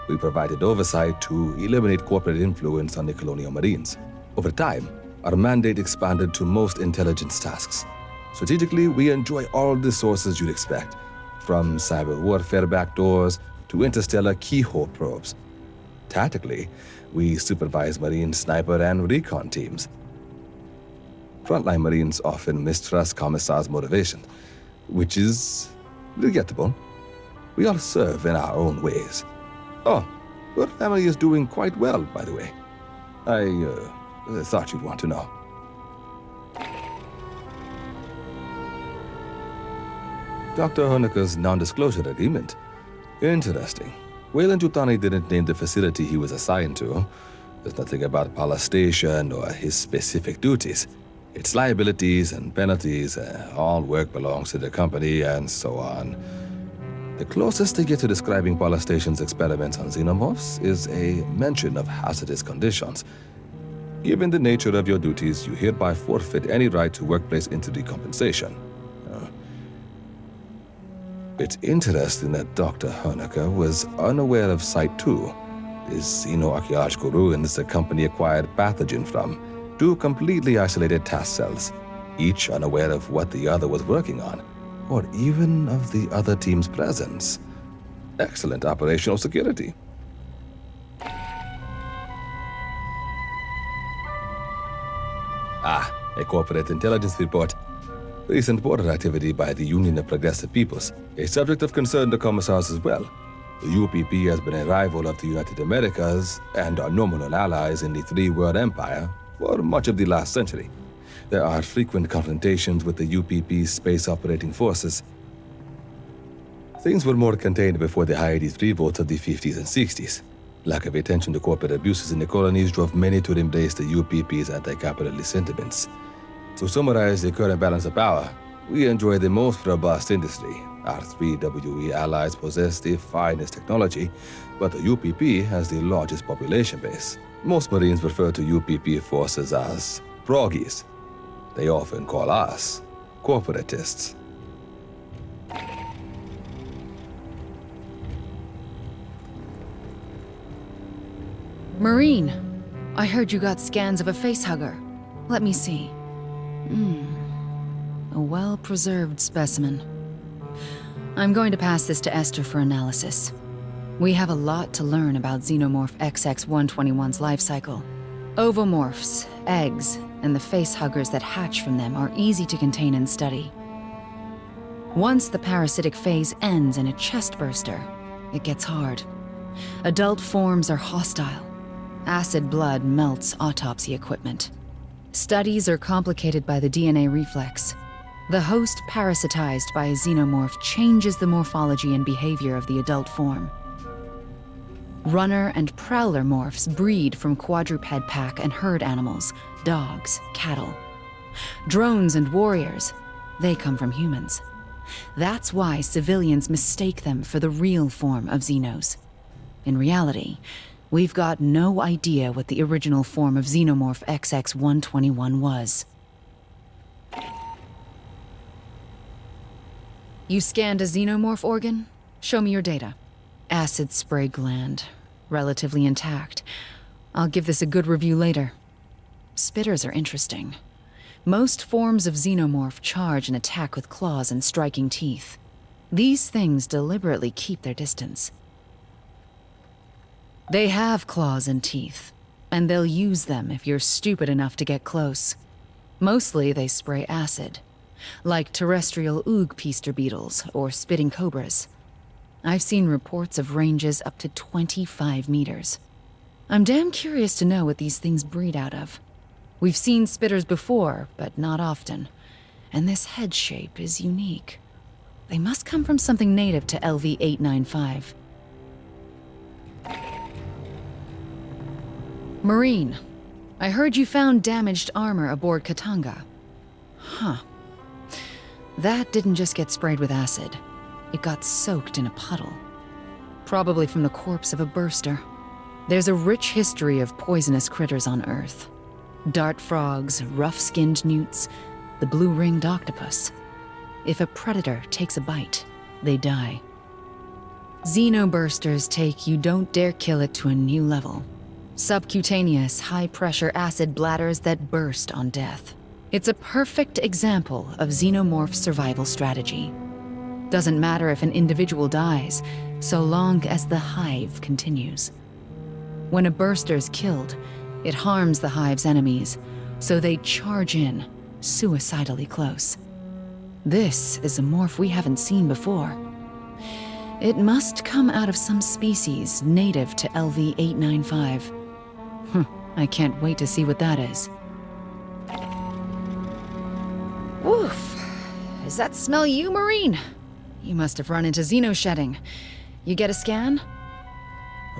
Speaker 8: we provided oversight to eliminate corporate influence on the Colonial Marines. Over time, our mandate expanded to most intelligence tasks. Strategically, we enjoy all the sources you'd expect, from cyber warfare backdoors to interstellar keyhole probes. Tactically, we supervise Marine sniper and recon teams. Frontline Marines often mistrust Commissar's motivation, which is regrettable. We all serve in our own ways. Oh, your family is doing quite well, by the way. I thought you'd want to know. Dr. Honecker's non-disclosure agreement. Interesting. Weyland-Yutani didn't name the facility he was assigned to. There's nothing about Palace Station or his specific duties. Its liabilities and penalties, all work belongs to the company, and so on. The closest they get to describing Palace Station's experiments on xenomorphs is a mention of hazardous conditions. Given the nature of your duties, you hereby forfeit any right to workplace injury compensation. It's interesting that Dr. Honecker was unaware of Site 2, these xenoarchaeological ruins the company acquired Pathogen from, 2 completely isolated task cells, each unaware of what the other was working on, or even of the other team's presence. Excellent operational security. Ah, a corporate intelligence report. Recent border activity by the Union of Progressive Peoples, a subject of concern to commissars as well. The UPP has been a rival of the United Americas and our nominal allies in the Three World Empire for much of the last century. There are frequent confrontations with the UPP's space operating forces. Things were more contained before the high 83 votes of the 50s and 60s. Lack of attention to corporate abuses in the colonies drove many to embrace the UPP's anti-capitalist sentiments. To summarize the current balance of power, we enjoy the most robust industry. Our three WE allies possess the finest technology, but the UPP has the largest population base. Most Marines refer to UPP forces as proggies. They often call us corporatists.
Speaker 3: Marine, I heard you got scans of a facehugger. Let me see. A well-preserved specimen. I'm going to pass this to Esther for analysis. We have a lot to learn about Xenomorph XX-121's life cycle. Ovomorphs, eggs, and the facehuggers that hatch from them are easy to contain and study. Once the parasitic phase ends in a chest burster, it gets hard. Adult forms are hostile. Acid blood melts autopsy equipment. Studies are complicated by the DNA reflex. The host parasitized by a xenomorph changes the morphology and behavior of the adult form. Runner and prowler morphs breed from quadruped pack and herd animals, dogs, cattle. Drones and warriors, they come from humans. That's why civilians mistake them for the real form of Xenos. In reality, we've got no idea what the original form of Xenomorph XX-121 was. You scanned a xenomorph organ? Show me your data. Acid spray gland. Relatively intact. I'll give this a good review later. Spitters are interesting. Most forms of xenomorph charge and attack with claws and striking teeth. These things deliberately keep their distance. They have claws and teeth, and they'll use them if you're stupid enough to get close. Mostly they spray acid, like terrestrial oog-peaster beetles or spitting cobras. I've seen reports of ranges up to 25 meters. I'm damn curious to know what these things breed out of. We've seen spitters before, but not often, and this head shape is unique. They must come from something native to LV-895. Marine, I heard you found damaged armor aboard Katanga. Huh. That didn't just get sprayed with acid. It got soaked in a puddle. Probably from the corpse of a burster. There's a rich history of poisonous critters on Earth. Dart frogs, rough-skinned newts, the blue-ringed octopus. If a predator takes a bite, they die. Xenobursters take you don't dare kill it to a new level. Subcutaneous, high-pressure acid bladders that burst on death. It's a perfect example of xenomorph survival strategy. Doesn't matter if an individual dies, so long as the hive continues. When a burster's killed, it harms the hive's enemies, so they charge in, suicidally close. This is a morph we haven't seen before. It must come out of some species native to LV-895. I can't wait to see what that is. Oof. Does that smell you, Marine? You must have run into xenoshedding. You get a scan?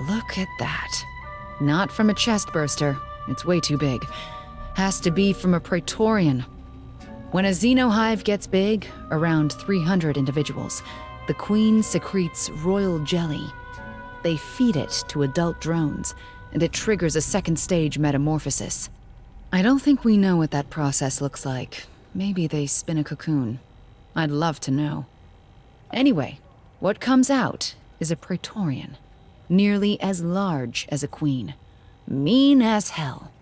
Speaker 3: Look at that. Not from a chest burster. It's way too big. Has to be from a Praetorian. When a xenohive gets big, around 300 individuals, the queen secretes royal jelly. They feed it to adult drones, and it triggers a second stage metamorphosis. I don't think we know what that process looks like. Maybe they spin a cocoon. I'd love to know. Anyway, what comes out is a Praetorian, nearly as large as a queen. Mean as hell.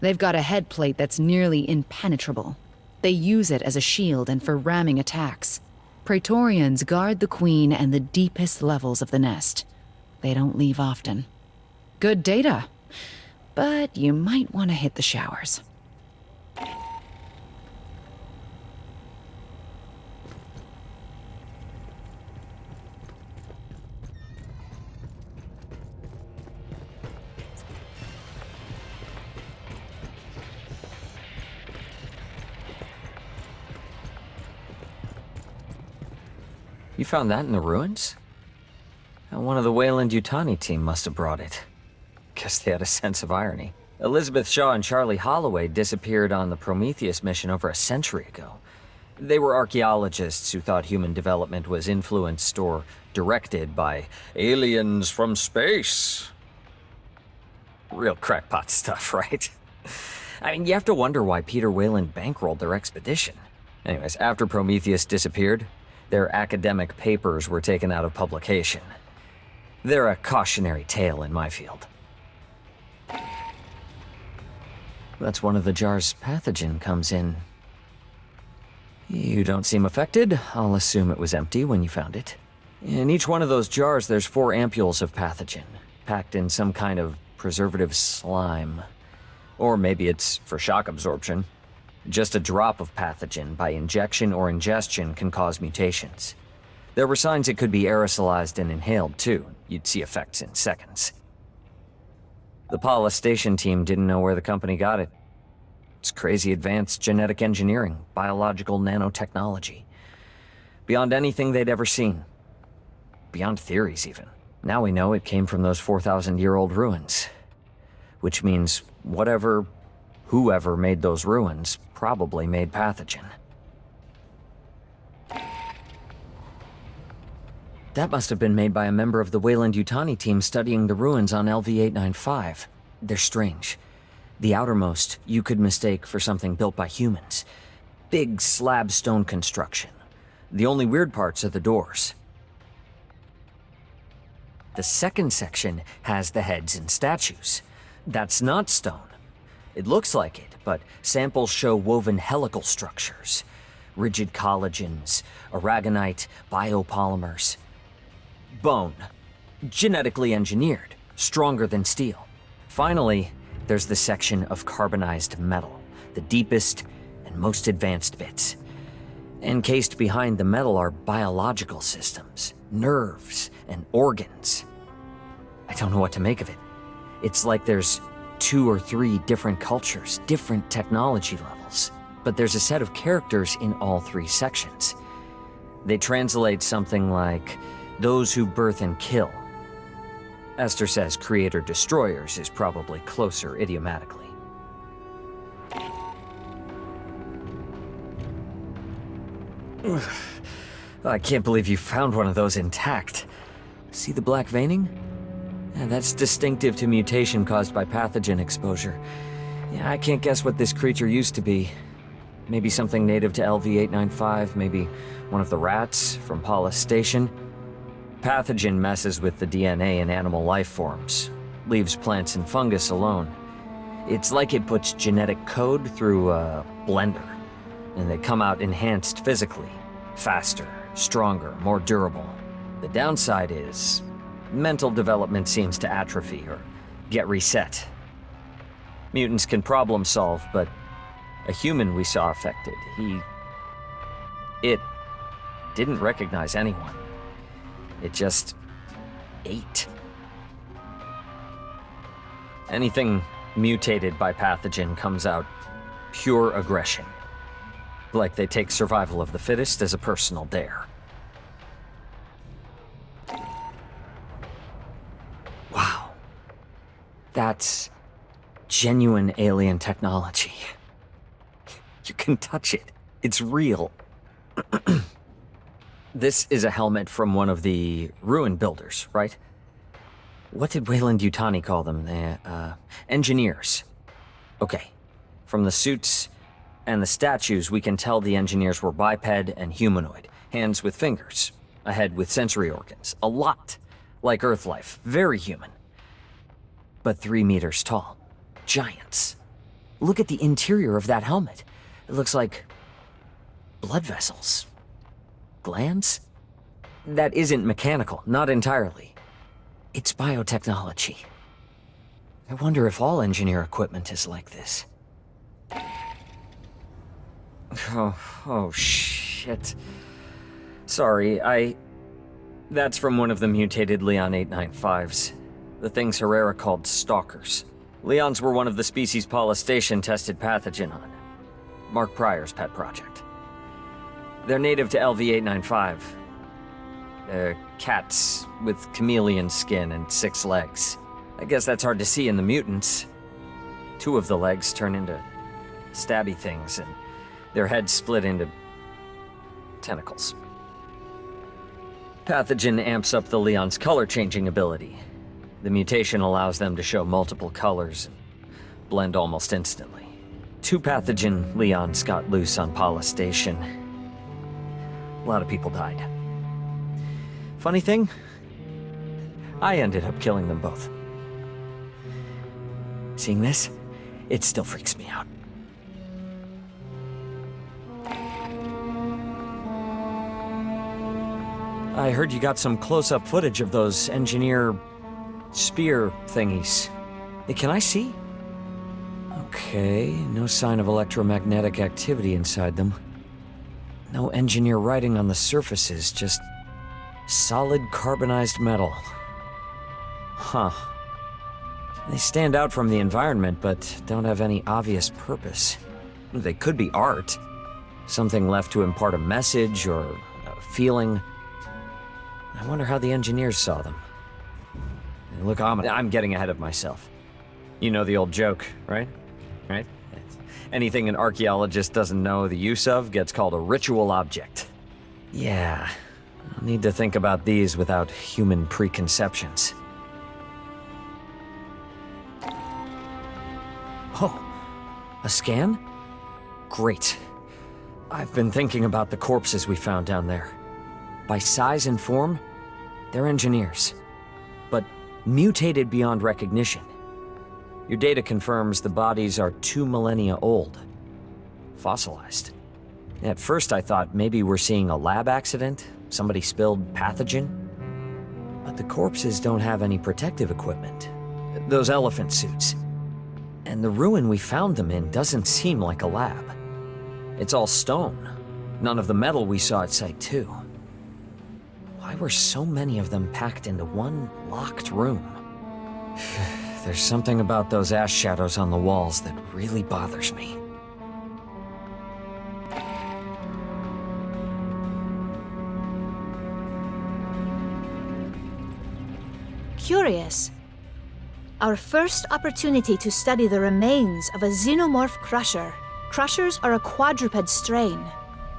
Speaker 3: They've got a head plate that's nearly impenetrable. They use it as a shield and for ramming attacks. Praetorians guard the queen and the deepest levels of the nest. They don't leave often. Good data, but you might want to hit the showers.
Speaker 5: You found that in the ruins? One of the Weyland-Yutani team must have brought it. Guess they had a sense of irony. Elizabeth Shaw and Charlie Holloway disappeared on the Prometheus mission over a century ago. They were archaeologists who thought human development was influenced or directed by aliens from space. Real crackpot stuff, right? I mean, you have to wonder why Peter Weyland bankrolled their expedition. Anyways, after Prometheus disappeared, their academic papers were taken out of publication. They're a cautionary tale in my field. That's one of the jars Pathogen comes in. You don't seem affected. I'll assume it was empty when you found it. In each one of those jars, there's 4 ampules of Pathogen, packed in some kind of preservative slime. Or maybe it's for shock absorption. Just a drop of Pathogen by injection or ingestion can cause mutations. There were signs it could be aerosolized and inhaled, too. You'd see effects in seconds. The Paula Station team didn't know where the company got it. It's crazy advanced genetic engineering, biological nanotechnology. Beyond anything they'd ever seen. Beyond theories, even. Now we know it came from those 4,000-year-old ruins. Which means whoever made those ruins probably made Pathogen. That must have been made by a member of the Weyland-Yutani team studying the ruins on LV-895. They're strange. The outermost you could mistake for something built by humans. Big slab stone construction. The only weird parts are the doors. The second section has the heads and statues. That's not stone. It looks like it, but samples show woven helical structures. Rigid collagens, aragonite, biopolymers. Bone. Genetically engineered, stronger than steel. Finally, there's the section of carbonized metal, the deepest and most advanced bits. Encased behind the metal are biological systems, nerves, and organs. I don't know what to make of it. It's like there's 2 or 3 different cultures, different technology levels. But there's a set of characters in all 3 sections. They translate something like, those who birth and kill. Esther says creator-destroyers is probably closer idiomatically. I can't believe you found one of those intact. See the black veining? Yeah, that's distinctive to mutation caused by pathogen exposure. Yeah, I can't guess what this creature used to be. Maybe something native to LV-895, maybe one of the rats from Paula's station. Pathogen messes with the DNA in animal life forms, leaves plants and fungus alone. It's like it puts genetic code through a blender, and they come out enhanced physically, faster, stronger, more durable. The downside is, mental development seems to atrophy or get reset. Mutants can problem solve, but a human we saw affected, it didn't recognize anyone. It just ate. Anything mutated by pathogen comes out pure aggression. Like they take survival of the fittest as a personal dare. Wow. That's genuine alien technology. You can touch it. It's real. This is a helmet from one of the ruin builders, right? What did Weyland-Yutani call them? Engineers. Okay. From the suits and the statues, we can tell the engineers were biped and humanoid. Hands with fingers. A head with sensory organs. A lot. Like Earth life. Very human. But 3 meters tall. Giants. Look at the interior of that helmet. It looks like blood vessels. Glands? That isn't mechanical, not entirely. It's biotechnology. I wonder if all engineer equipment is like this. Oh shit. Sorry, That's from one of the mutated Leon 895s. The things Herrera called stalkers. Leons were one of the species Paula Station tested pathogen on. Mark Pryor's pet project. They're native to LV-895. cats with chameleon skin and 6 legs. I guess that's hard to see in the mutants. 2 of the legs turn into stabby things, and their heads split into tentacles. Pathogen amps up the Leon's color-changing ability. The mutation allows them to show multiple colors and blend almost instantly. 2 Pathogen Leons got loose on Pala Station. A lot of people died. Funny thing, I ended up killing them both. Seeing this, it still freaks me out. I heard you got some close-up footage of those engineer spear thingies. Hey, can I see? Okay, no sign of electromagnetic activity inside them. No engineer writing on the surfaces, just solid carbonized metal. Huh. They stand out from the environment, but don't have any obvious purpose. They could be art. Something left to impart a message or a feeling. I wonder how the engineers saw them. They look ominous. I'm getting ahead of myself. You know the old joke, right? Right? Anything an archaeologist doesn't know the use of gets called a ritual object. Yeah, I'll need to think about these without human preconceptions. Oh, a scan? Great. I've been thinking about the corpses we found down there. By size and form, they're engineers, but mutated beyond recognition. Your data confirms the bodies are 2 millennia old. Fossilized. At first I thought maybe we're seeing a lab accident, somebody spilled pathogen. But the corpses don't have any protective equipment. Those elephant suits. And the ruin we found them in doesn't seem like a lab. It's all stone. None of the metal we saw at Site 2. Why were so many of them packed into one locked room? There's something about those ash shadows on the walls that really bothers me.
Speaker 2: Curious. Our first opportunity to study the remains of a xenomorph crusher. Crushers are a quadruped strain.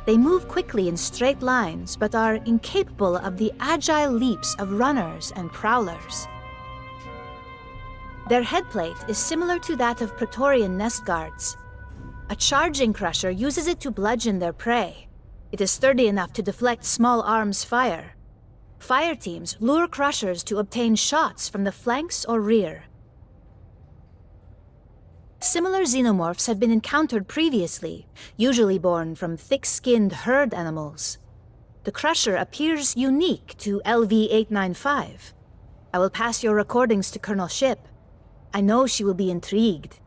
Speaker 2: They move quickly in straight lines, but are incapable of the agile leaps of runners and prowlers. Their headplate is similar to that of Praetorian nest guards. A charging crusher uses it to bludgeon their prey. It is sturdy enough to deflect small arms fire. Fire teams lure crushers to obtain shots from the flanks or rear. Similar xenomorphs have been encountered previously, usually born from thick-skinned herd animals. The crusher appears unique to LV-895. I will pass your recordings to Colonel Ship. I know she will be intrigued.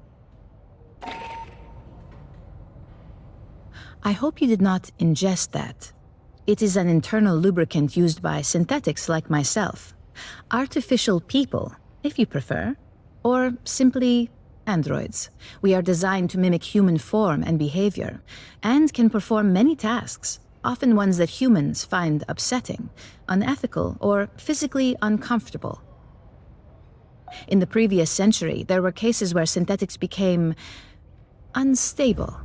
Speaker 2: I hope you did not ingest that. It is an internal lubricant used by synthetics like myself. Artificial people, if you prefer. Or simply androids. We are designed to mimic human form and behavior, and can perform many tasks, often ones that humans find upsetting, unethical, or physically uncomfortable. In the previous century, there were cases where synthetics became unstable.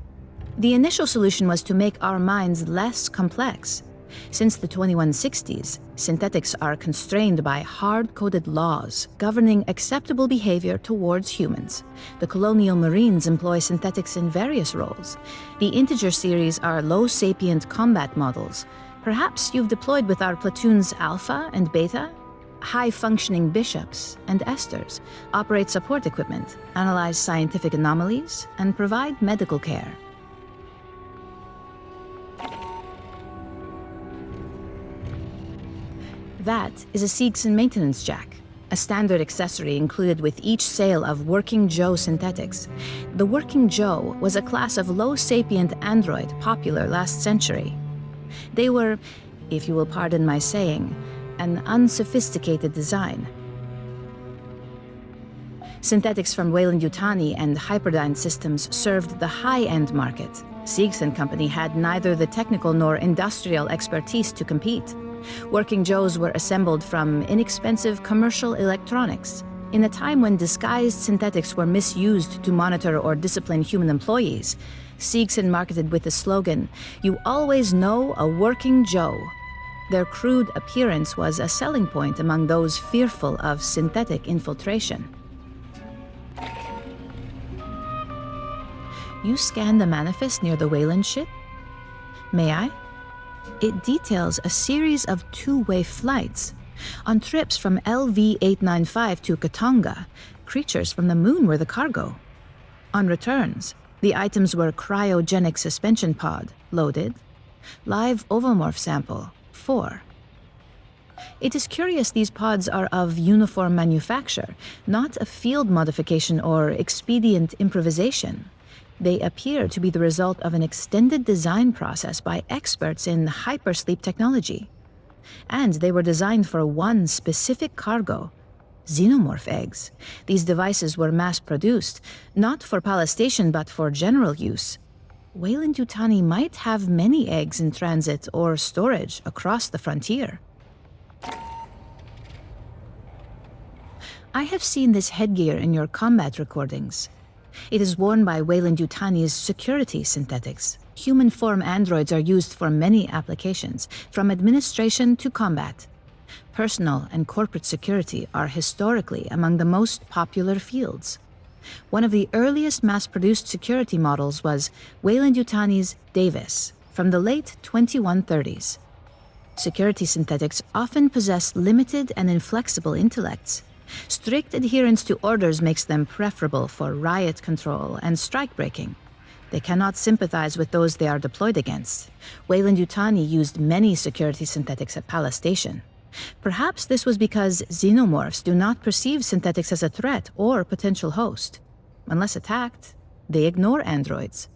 Speaker 2: The initial solution was to make our minds less complex. Since the 2160s, synthetics are constrained by hard-coded laws governing acceptable behavior towards humans. The colonial marines employ synthetics in various roles. The integer series are low-sapient combat models. Perhaps you've deployed with our platoons Alpha and Beta? High-functioning bishops and esters operate support equipment, analyze scientific anomalies, and provide medical care. That is a Seegson maintenance jack, a standard accessory included with each sale of Working Joe synthetics. The Working Joe was a class of low-sapient android popular last century. They were, if you will pardon my saying, an unsophisticated design. Synthetics from Weyland-Yutani and Hyperdyne systems served the high-end market. Seegson Company had neither the technical nor industrial expertise to compete. Working Joes were assembled from inexpensive commercial electronics. In a time when disguised synthetics were misused to monitor or discipline human employees, Seegson marketed with the slogan, "You always know a working Joe." Their crude appearance was a selling point among those fearful of synthetic infiltration. You scanned the manifest near the Wayland ship? May I? It details a series of two-way flights. On trips from LV-895 to Katanga, creatures from the moon were the cargo. On returns, the items were cryogenic suspension pod, loaded, live ovomorph sample, 4. It is curious these pods are of uniform manufacture, not a field modification or expedient improvisation. They appear to be the result of an extended design process by experts in hypersleep technology. And they were designed for one specific cargo, xenomorph eggs. These devices were mass-produced, not for palestation but for general use. Weyland-Yutani might have many eggs in transit or storage across the frontier. I have seen this headgear in your combat recordings. It is worn by Weyland-Yutani's security synthetics. Human form androids are used for many applications, from administration to combat. Personal and corporate security are historically among the most popular fields. One of the earliest mass-produced security models was Weyland-Yutani's Davis from the late 2130s. Security synthetics often possess limited and inflexible intellects. Strict adherence to orders makes them preferable for riot control and strike-breaking. They cannot sympathize with those they are deployed against. Weyland-Yutani used many security synthetics at Pala Station. Perhaps this was because xenomorphs do not perceive synthetics as a threat or potential host. Unless attacked, they ignore androids.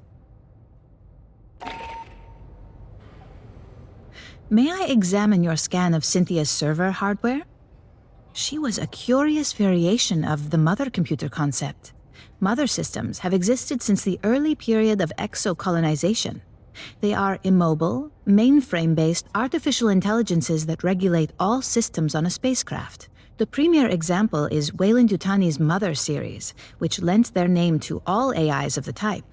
Speaker 2: May I examine your scan of Cynthia's server hardware? She was a curious variation of the mother computer concept. Mother systems have existed since the early period of exocolonization. They are immobile, mainframe-based artificial intelligences that regulate all systems on a spacecraft. The premier example is Weyland-Yutani's Mother series, which lent their name to all AIs of the type.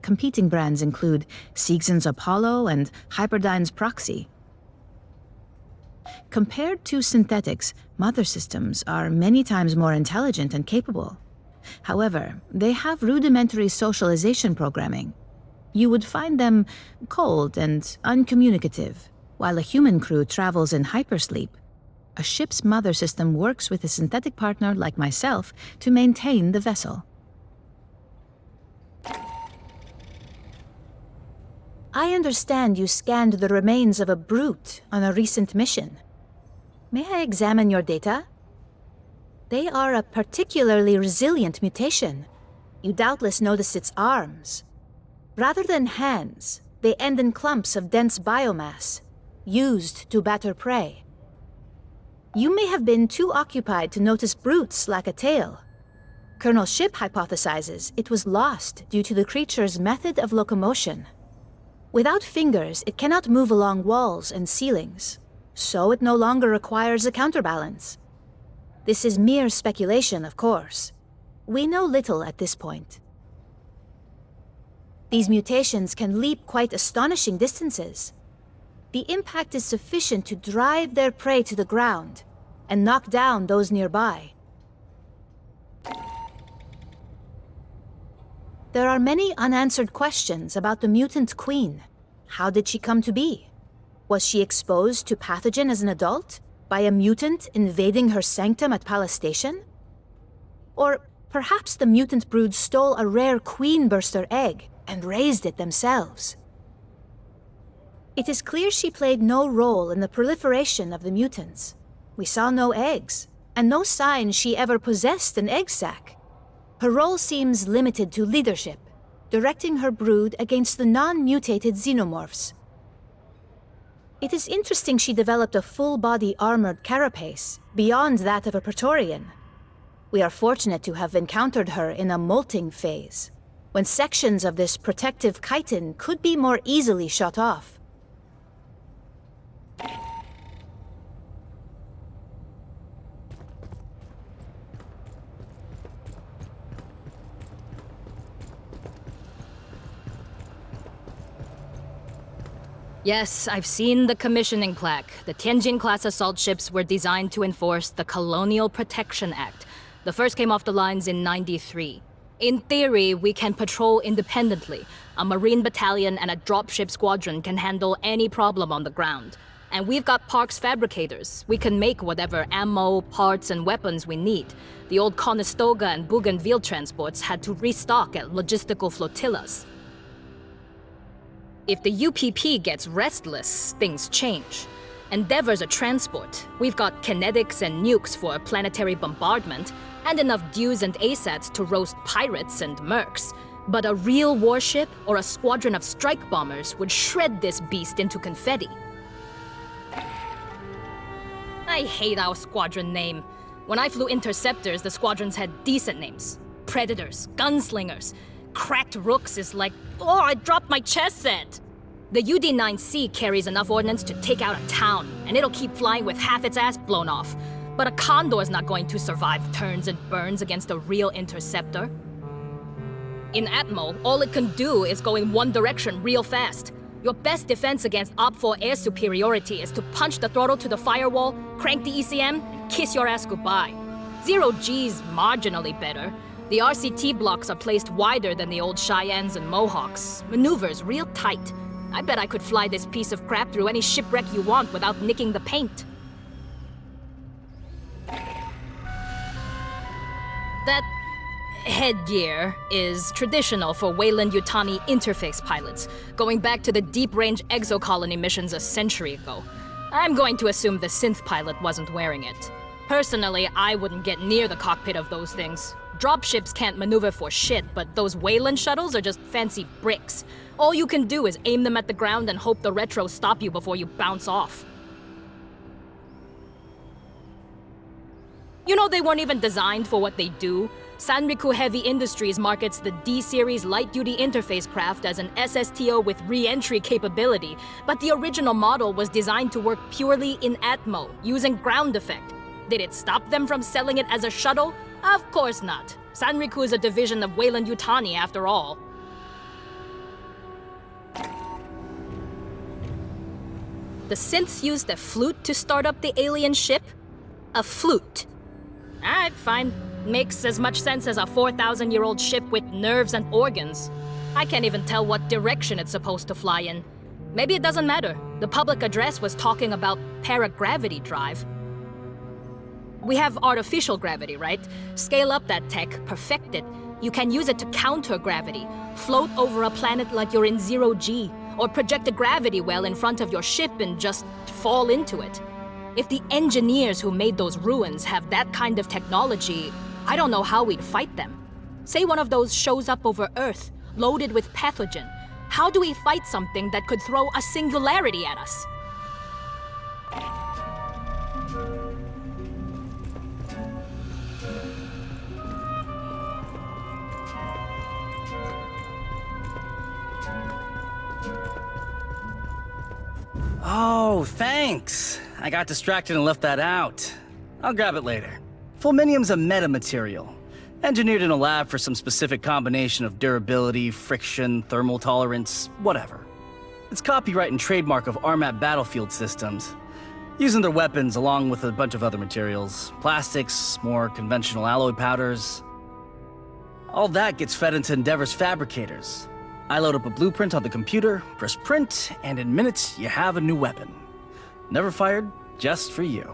Speaker 2: Competing brands include Seegson's Apollo and Hyperdyne's Proxy. Compared to synthetics, mother systems are many times more intelligent and capable. However, they have rudimentary socialization programming. You would find them cold and uncommunicative. While a human crew travels in hypersleep, a ship's mother system works with a synthetic partner like myself to maintain the vessel. I understand you scanned the remains of a brute on a recent mission. May I examine your data? They are a particularly resilient mutation. You doubtless noticed its arms. Rather than hands, they end in clumps of dense biomass, used to batter prey. You may have been too occupied to notice brutes lack a tail. Colonel Ship hypothesizes it was lost due to the creature's method of locomotion. Without fingers, it cannot move along walls and ceilings, so it no longer requires a counterbalance. This is mere speculation, of course. We know little at this point. These mutations can leap quite astonishing distances. The impact is sufficient to drive their prey to the ground and knock down those nearby. There are many unanswered questions about the mutant queen. How did she come to be? Was she exposed to Pathogen as an adult, by a mutant invading her sanctum at Pala Station? Or perhaps the mutant brood stole a rare queen burster egg and raised it themselves. It is clear she played no role in the proliferation of the mutants. We saw no eggs, and no sign she ever possessed an egg sac. Her role seems limited to leadership, directing her brood against the non-mutated xenomorphs. It is interesting she developed a full-body armored carapace, beyond that of a Praetorian. We are fortunate to have encountered her in a molting phase, when sections of this protective chitin could be more easily shut off.
Speaker 9: Yes, I've seen the commissioning plaque. The Tianjin-class assault ships were designed to enforce the Colonial Protection Act. The first came off the lines in '93. In theory, we can patrol independently. A Marine battalion and a dropship squadron can handle any problem on the ground. And we've got Park's fabricators. We can make whatever ammo, parts, and weapons we need. The old Conestoga and Bougainville transports had to restock at logistical flotillas. If the UPP gets restless, things change. Endeavor's a transport. We've got kinetics and nukes for planetary bombardment, and enough Dews and ASATs to roast pirates and mercs. But a real warship or a squadron of strike bombers would shred this beast into confetti. I hate our squadron name. When I flew interceptors, the squadrons had decent names. Predators, gunslingers. Cracked Rooks is like, oh, I dropped my chess set. The UD-9C carries enough ordnance to take out a town, and it'll keep flying with half its ass blown off. But a Condor's not going to survive turns and burns against a real interceptor. In Atmo, all it can do is go in one direction real fast. Your best defense against Op-4 air superiority is to punch the throttle to the firewall, crank the ECM, and kiss your ass goodbye. Zero G's marginally better. The RCT blocks are placed wider than the old Cheyennes and Mohawks. Maneuvers real tight. I bet I could fly this piece of crap through any shipwreck you want without nicking the paint. That headgear is traditional for Weyland-Yutani interface pilots, going back to the deep-range exocolony missions a century ago. I'm going to assume the synth pilot wasn't wearing it. Personally, I wouldn't get near the cockpit of those things. Dropships can't maneuver for shit, but those Weyland shuttles are just fancy bricks. All you can do is aim them at the ground and hope the retros stop you before you bounce off. You know, they weren't even designed for what they do. Sanriku Heavy Industries markets the D-Series light-duty interface craft as an SSTO with re-entry capability, but the original model was designed to work purely in Atmo, using ground effect. Did it stop them from selling it as a shuttle? Of course not. Sanriku is a division of Weyland-Yutani after all. The synths used a flute to start up the alien ship? A flute. Alright, fine. Makes as much sense as a 4,000-year-old ship with nerves and organs. I can't even tell what direction it's supposed to fly in. Maybe it doesn't matter. The public address was talking about paragravity drive. We have artificial gravity, right? Scale up that tech, perfect it. You can use it to counter gravity, float over a planet like you're in zero G, or project a gravity well in front of your ship and just fall into it. If the engineers who made those ruins have that kind of technology, I don't know how we'd fight them. Say one of those shows up over Earth, loaded with Pathogen. How do we fight something that could throw a singularity at us?
Speaker 10: Oh, thanks. I got distracted and left that out. I'll grab it later. Fulminium's a metamaterial, engineered in a lab for some specific combination of durability, friction, thermal tolerance, whatever. It's copyright and trademark of Armat Battlefield Systems, using their weapons along with a bunch of other materials, plastics, more conventional alloy powders. All that gets fed into Endeavor's fabricators. I load up a blueprint on the computer, press print, and in minutes you have a new weapon. Never fired, just for you.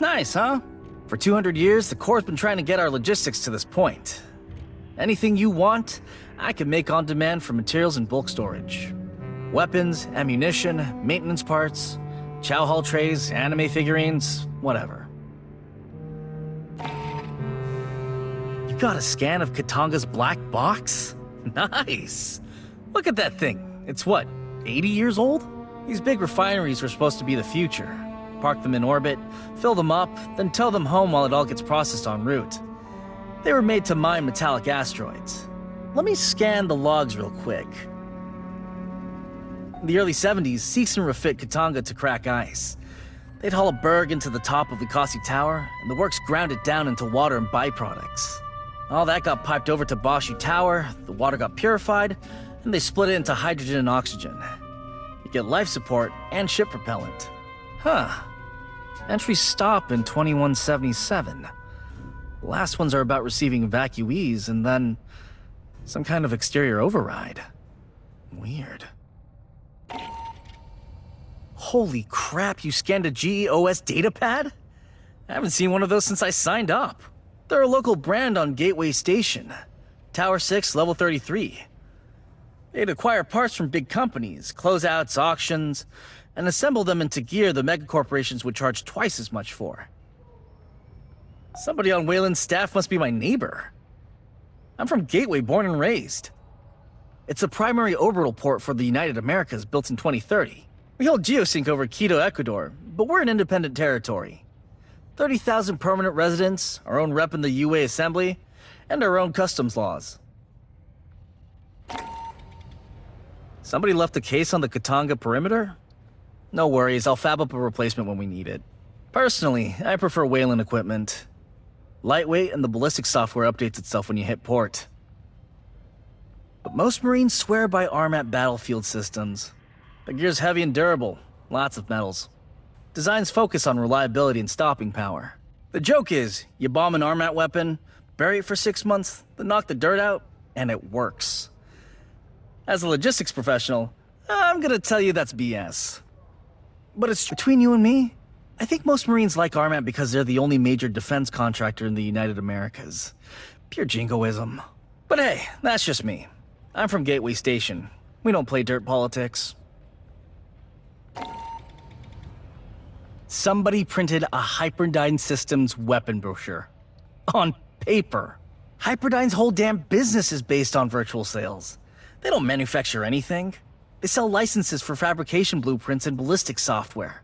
Speaker 10: Nice, huh? For 200 years, the Corps has been trying to get our logistics to this point. Anything you want, I can make on demand for materials and bulk storage. Weapons, ammunition, maintenance parts, chow hall trays, anime figurines, whatever. You got a scan of Katanga's black box? Nice! Look at that thing. It's what, 80 years old? These big refineries were supposed to be the future. Park them in orbit, fill them up, then tow them home while it all gets processed en route. They were made to mine metallic asteroids. Let me scan the logs real quick. In the early 70s, Seegson refit Katanga to crack ice. They'd haul a berg into the top of Likasi Tower, and the works ground it down into water and byproducts. All that got piped over to Boshu Tower, the water got purified, and they split it into hydrogen and oxygen. You get life support and ship propellant. Huh. Entries stop in 2177. The last ones are about receiving evacuees and then some kind of exterior override. Weird. Holy crap, you scanned a GEOS datapad? I haven't seen one of those since I signed up. They're a local brand on Gateway Station. Tower 6, level 33. They'd acquire parts from big companies, closeouts, auctions, and assemble them into gear the megacorporations would charge twice as much for. Somebody on Wayland's staff must be my neighbor. I'm from Gateway, born and raised. It's the primary orbital port for the United Americas, built in 2030. We hold geosync over Quito, Ecuador, but we're an independent territory. 30,000 permanent residents, our own rep in the UA Assembly, and our own customs laws. Somebody left a case on the Katanga perimeter? No worries, I'll fab up a replacement when we need it. Personally, I prefer Wayland equipment. Lightweight, and the ballistic software updates itself when you hit port. But most Marines swear by Armat battlefield systems. The gear's heavy and durable, lots of metals. Designs focus on reliability and stopping power. The joke is, you bomb an Armat weapon, bury it for 6 months, then knock the dirt out, and it works. As a logistics professional, I'm gonna tell you that's BS. But it's between you and me, I think most Marines like Armat because they're the only major defense contractor in the United Americas. Pure jingoism. But hey, that's just me. I'm from Gateway Station. We don't play dirt politics. Somebody printed a Hyperdyne Systems weapon brochure. On paper. Hyperdyne's whole damn business is based on virtual sales. They don't manufacture anything. They sell licenses for fabrication blueprints and ballistic software.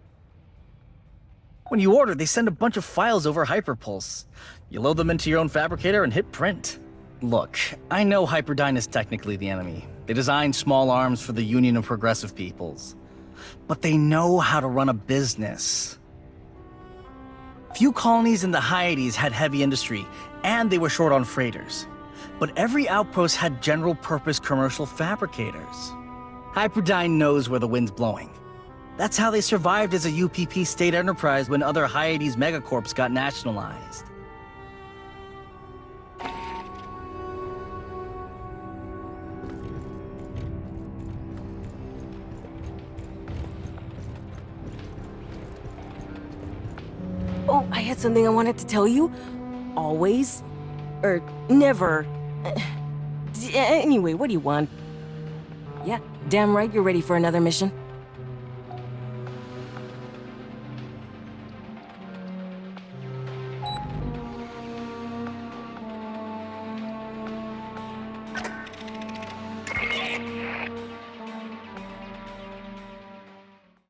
Speaker 10: When you order, they send a bunch of files over Hyperpulse. You load them into your own fabricator and hit print. Look, I know Hyperdyne is technically the enemy. They design small arms for the Union of Progressive Peoples. But they know how to run a business. Few colonies in the Hyades had heavy industry, and they were short on freighters. But every outpost had general-purpose commercial fabricators. Hyperdyne knows where the wind's blowing. That's how they survived as a UPP state enterprise when other Hyades megacorps got nationalized.
Speaker 1: Oh, I had something I wanted to tell you. Always. Or never. Anyway, what do you want? Yeah, damn right you're ready for another mission.